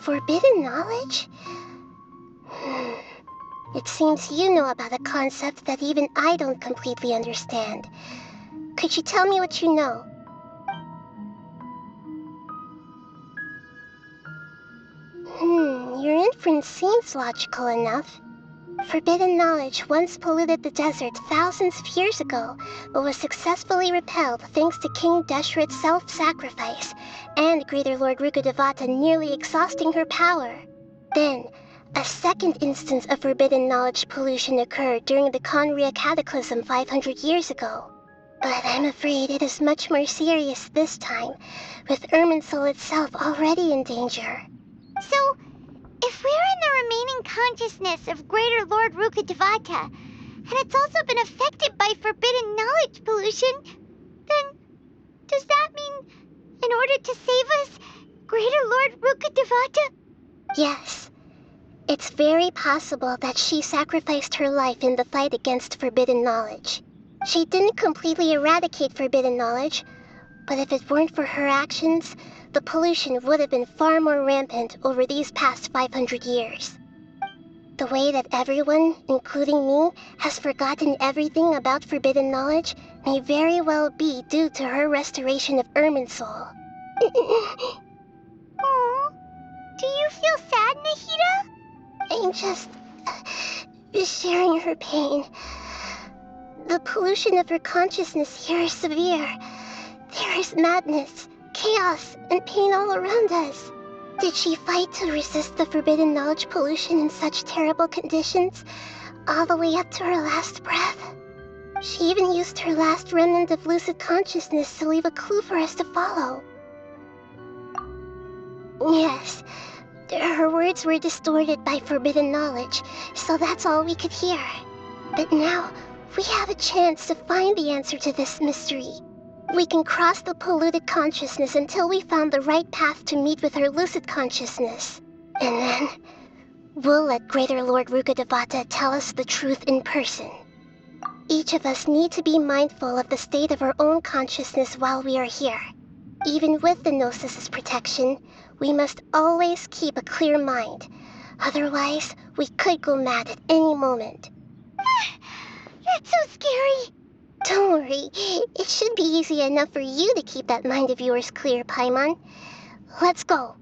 Speaker 10: Forbidden knowledge? It seems you know about a concept that even I don't completely understand. Could you tell me what you know? Your inference seems logical enough. Forbidden knowledge once polluted the desert thousands of years ago, but was successfully repelled thanks to King Deshret's self-sacrifice, and Greater Lord Rukkhadevata nearly exhausting her power. Then, a second instance of forbidden knowledge pollution occurred during the Conria Cataclysm 500 years ago. But I'm afraid it is much more serious this time, with Irminsul itself already in danger.
Speaker 4: So, if we're in the remaining consciousness of Greater Lord Rukkhadevata, and it's also been affected by forbidden knowledge pollution, then does that mean, in order to save us, Greater Lord Rukkhadevata?
Speaker 10: Yes. It's very possible that she sacrificed her life in the fight against forbidden knowledge. She didn't completely eradicate forbidden knowledge, but if it weren't for her actions, the pollution would have been far more rampant over these past 500 years. The way that everyone, including me, has forgotten everything about forbidden knowledge may very well be due to her restoration of Irminsul.
Speaker 4: Aww. Do you feel sad, Nahida?
Speaker 10: I'm just sharing her pain. The pollution of her consciousness here is severe. There is madness, chaos, and pain all around us. Did she fight to resist the forbidden knowledge pollution in such terrible conditions, all the way up to her last breath? She even used her last remnant of lucid consciousness to leave a clue for us to follow. Yes, her words were distorted by forbidden knowledge, so that's all we could hear. But now, we have a chance to find the answer to this mystery. We can cross the polluted consciousness until we found the right path to meet with her lucid consciousness. And then, we'll let Greater Lord Rukkhadevata tell us the truth in person. Each of us need to be mindful of the state of our own consciousness while we are here. Even with the Gnosis's protection, we must always keep a clear mind. Otherwise, we could go mad at any moment.
Speaker 4: That's so scary.
Speaker 10: Don't worry, it should be easy enough for you to keep that mind of yours clear, Paimon. Let's go.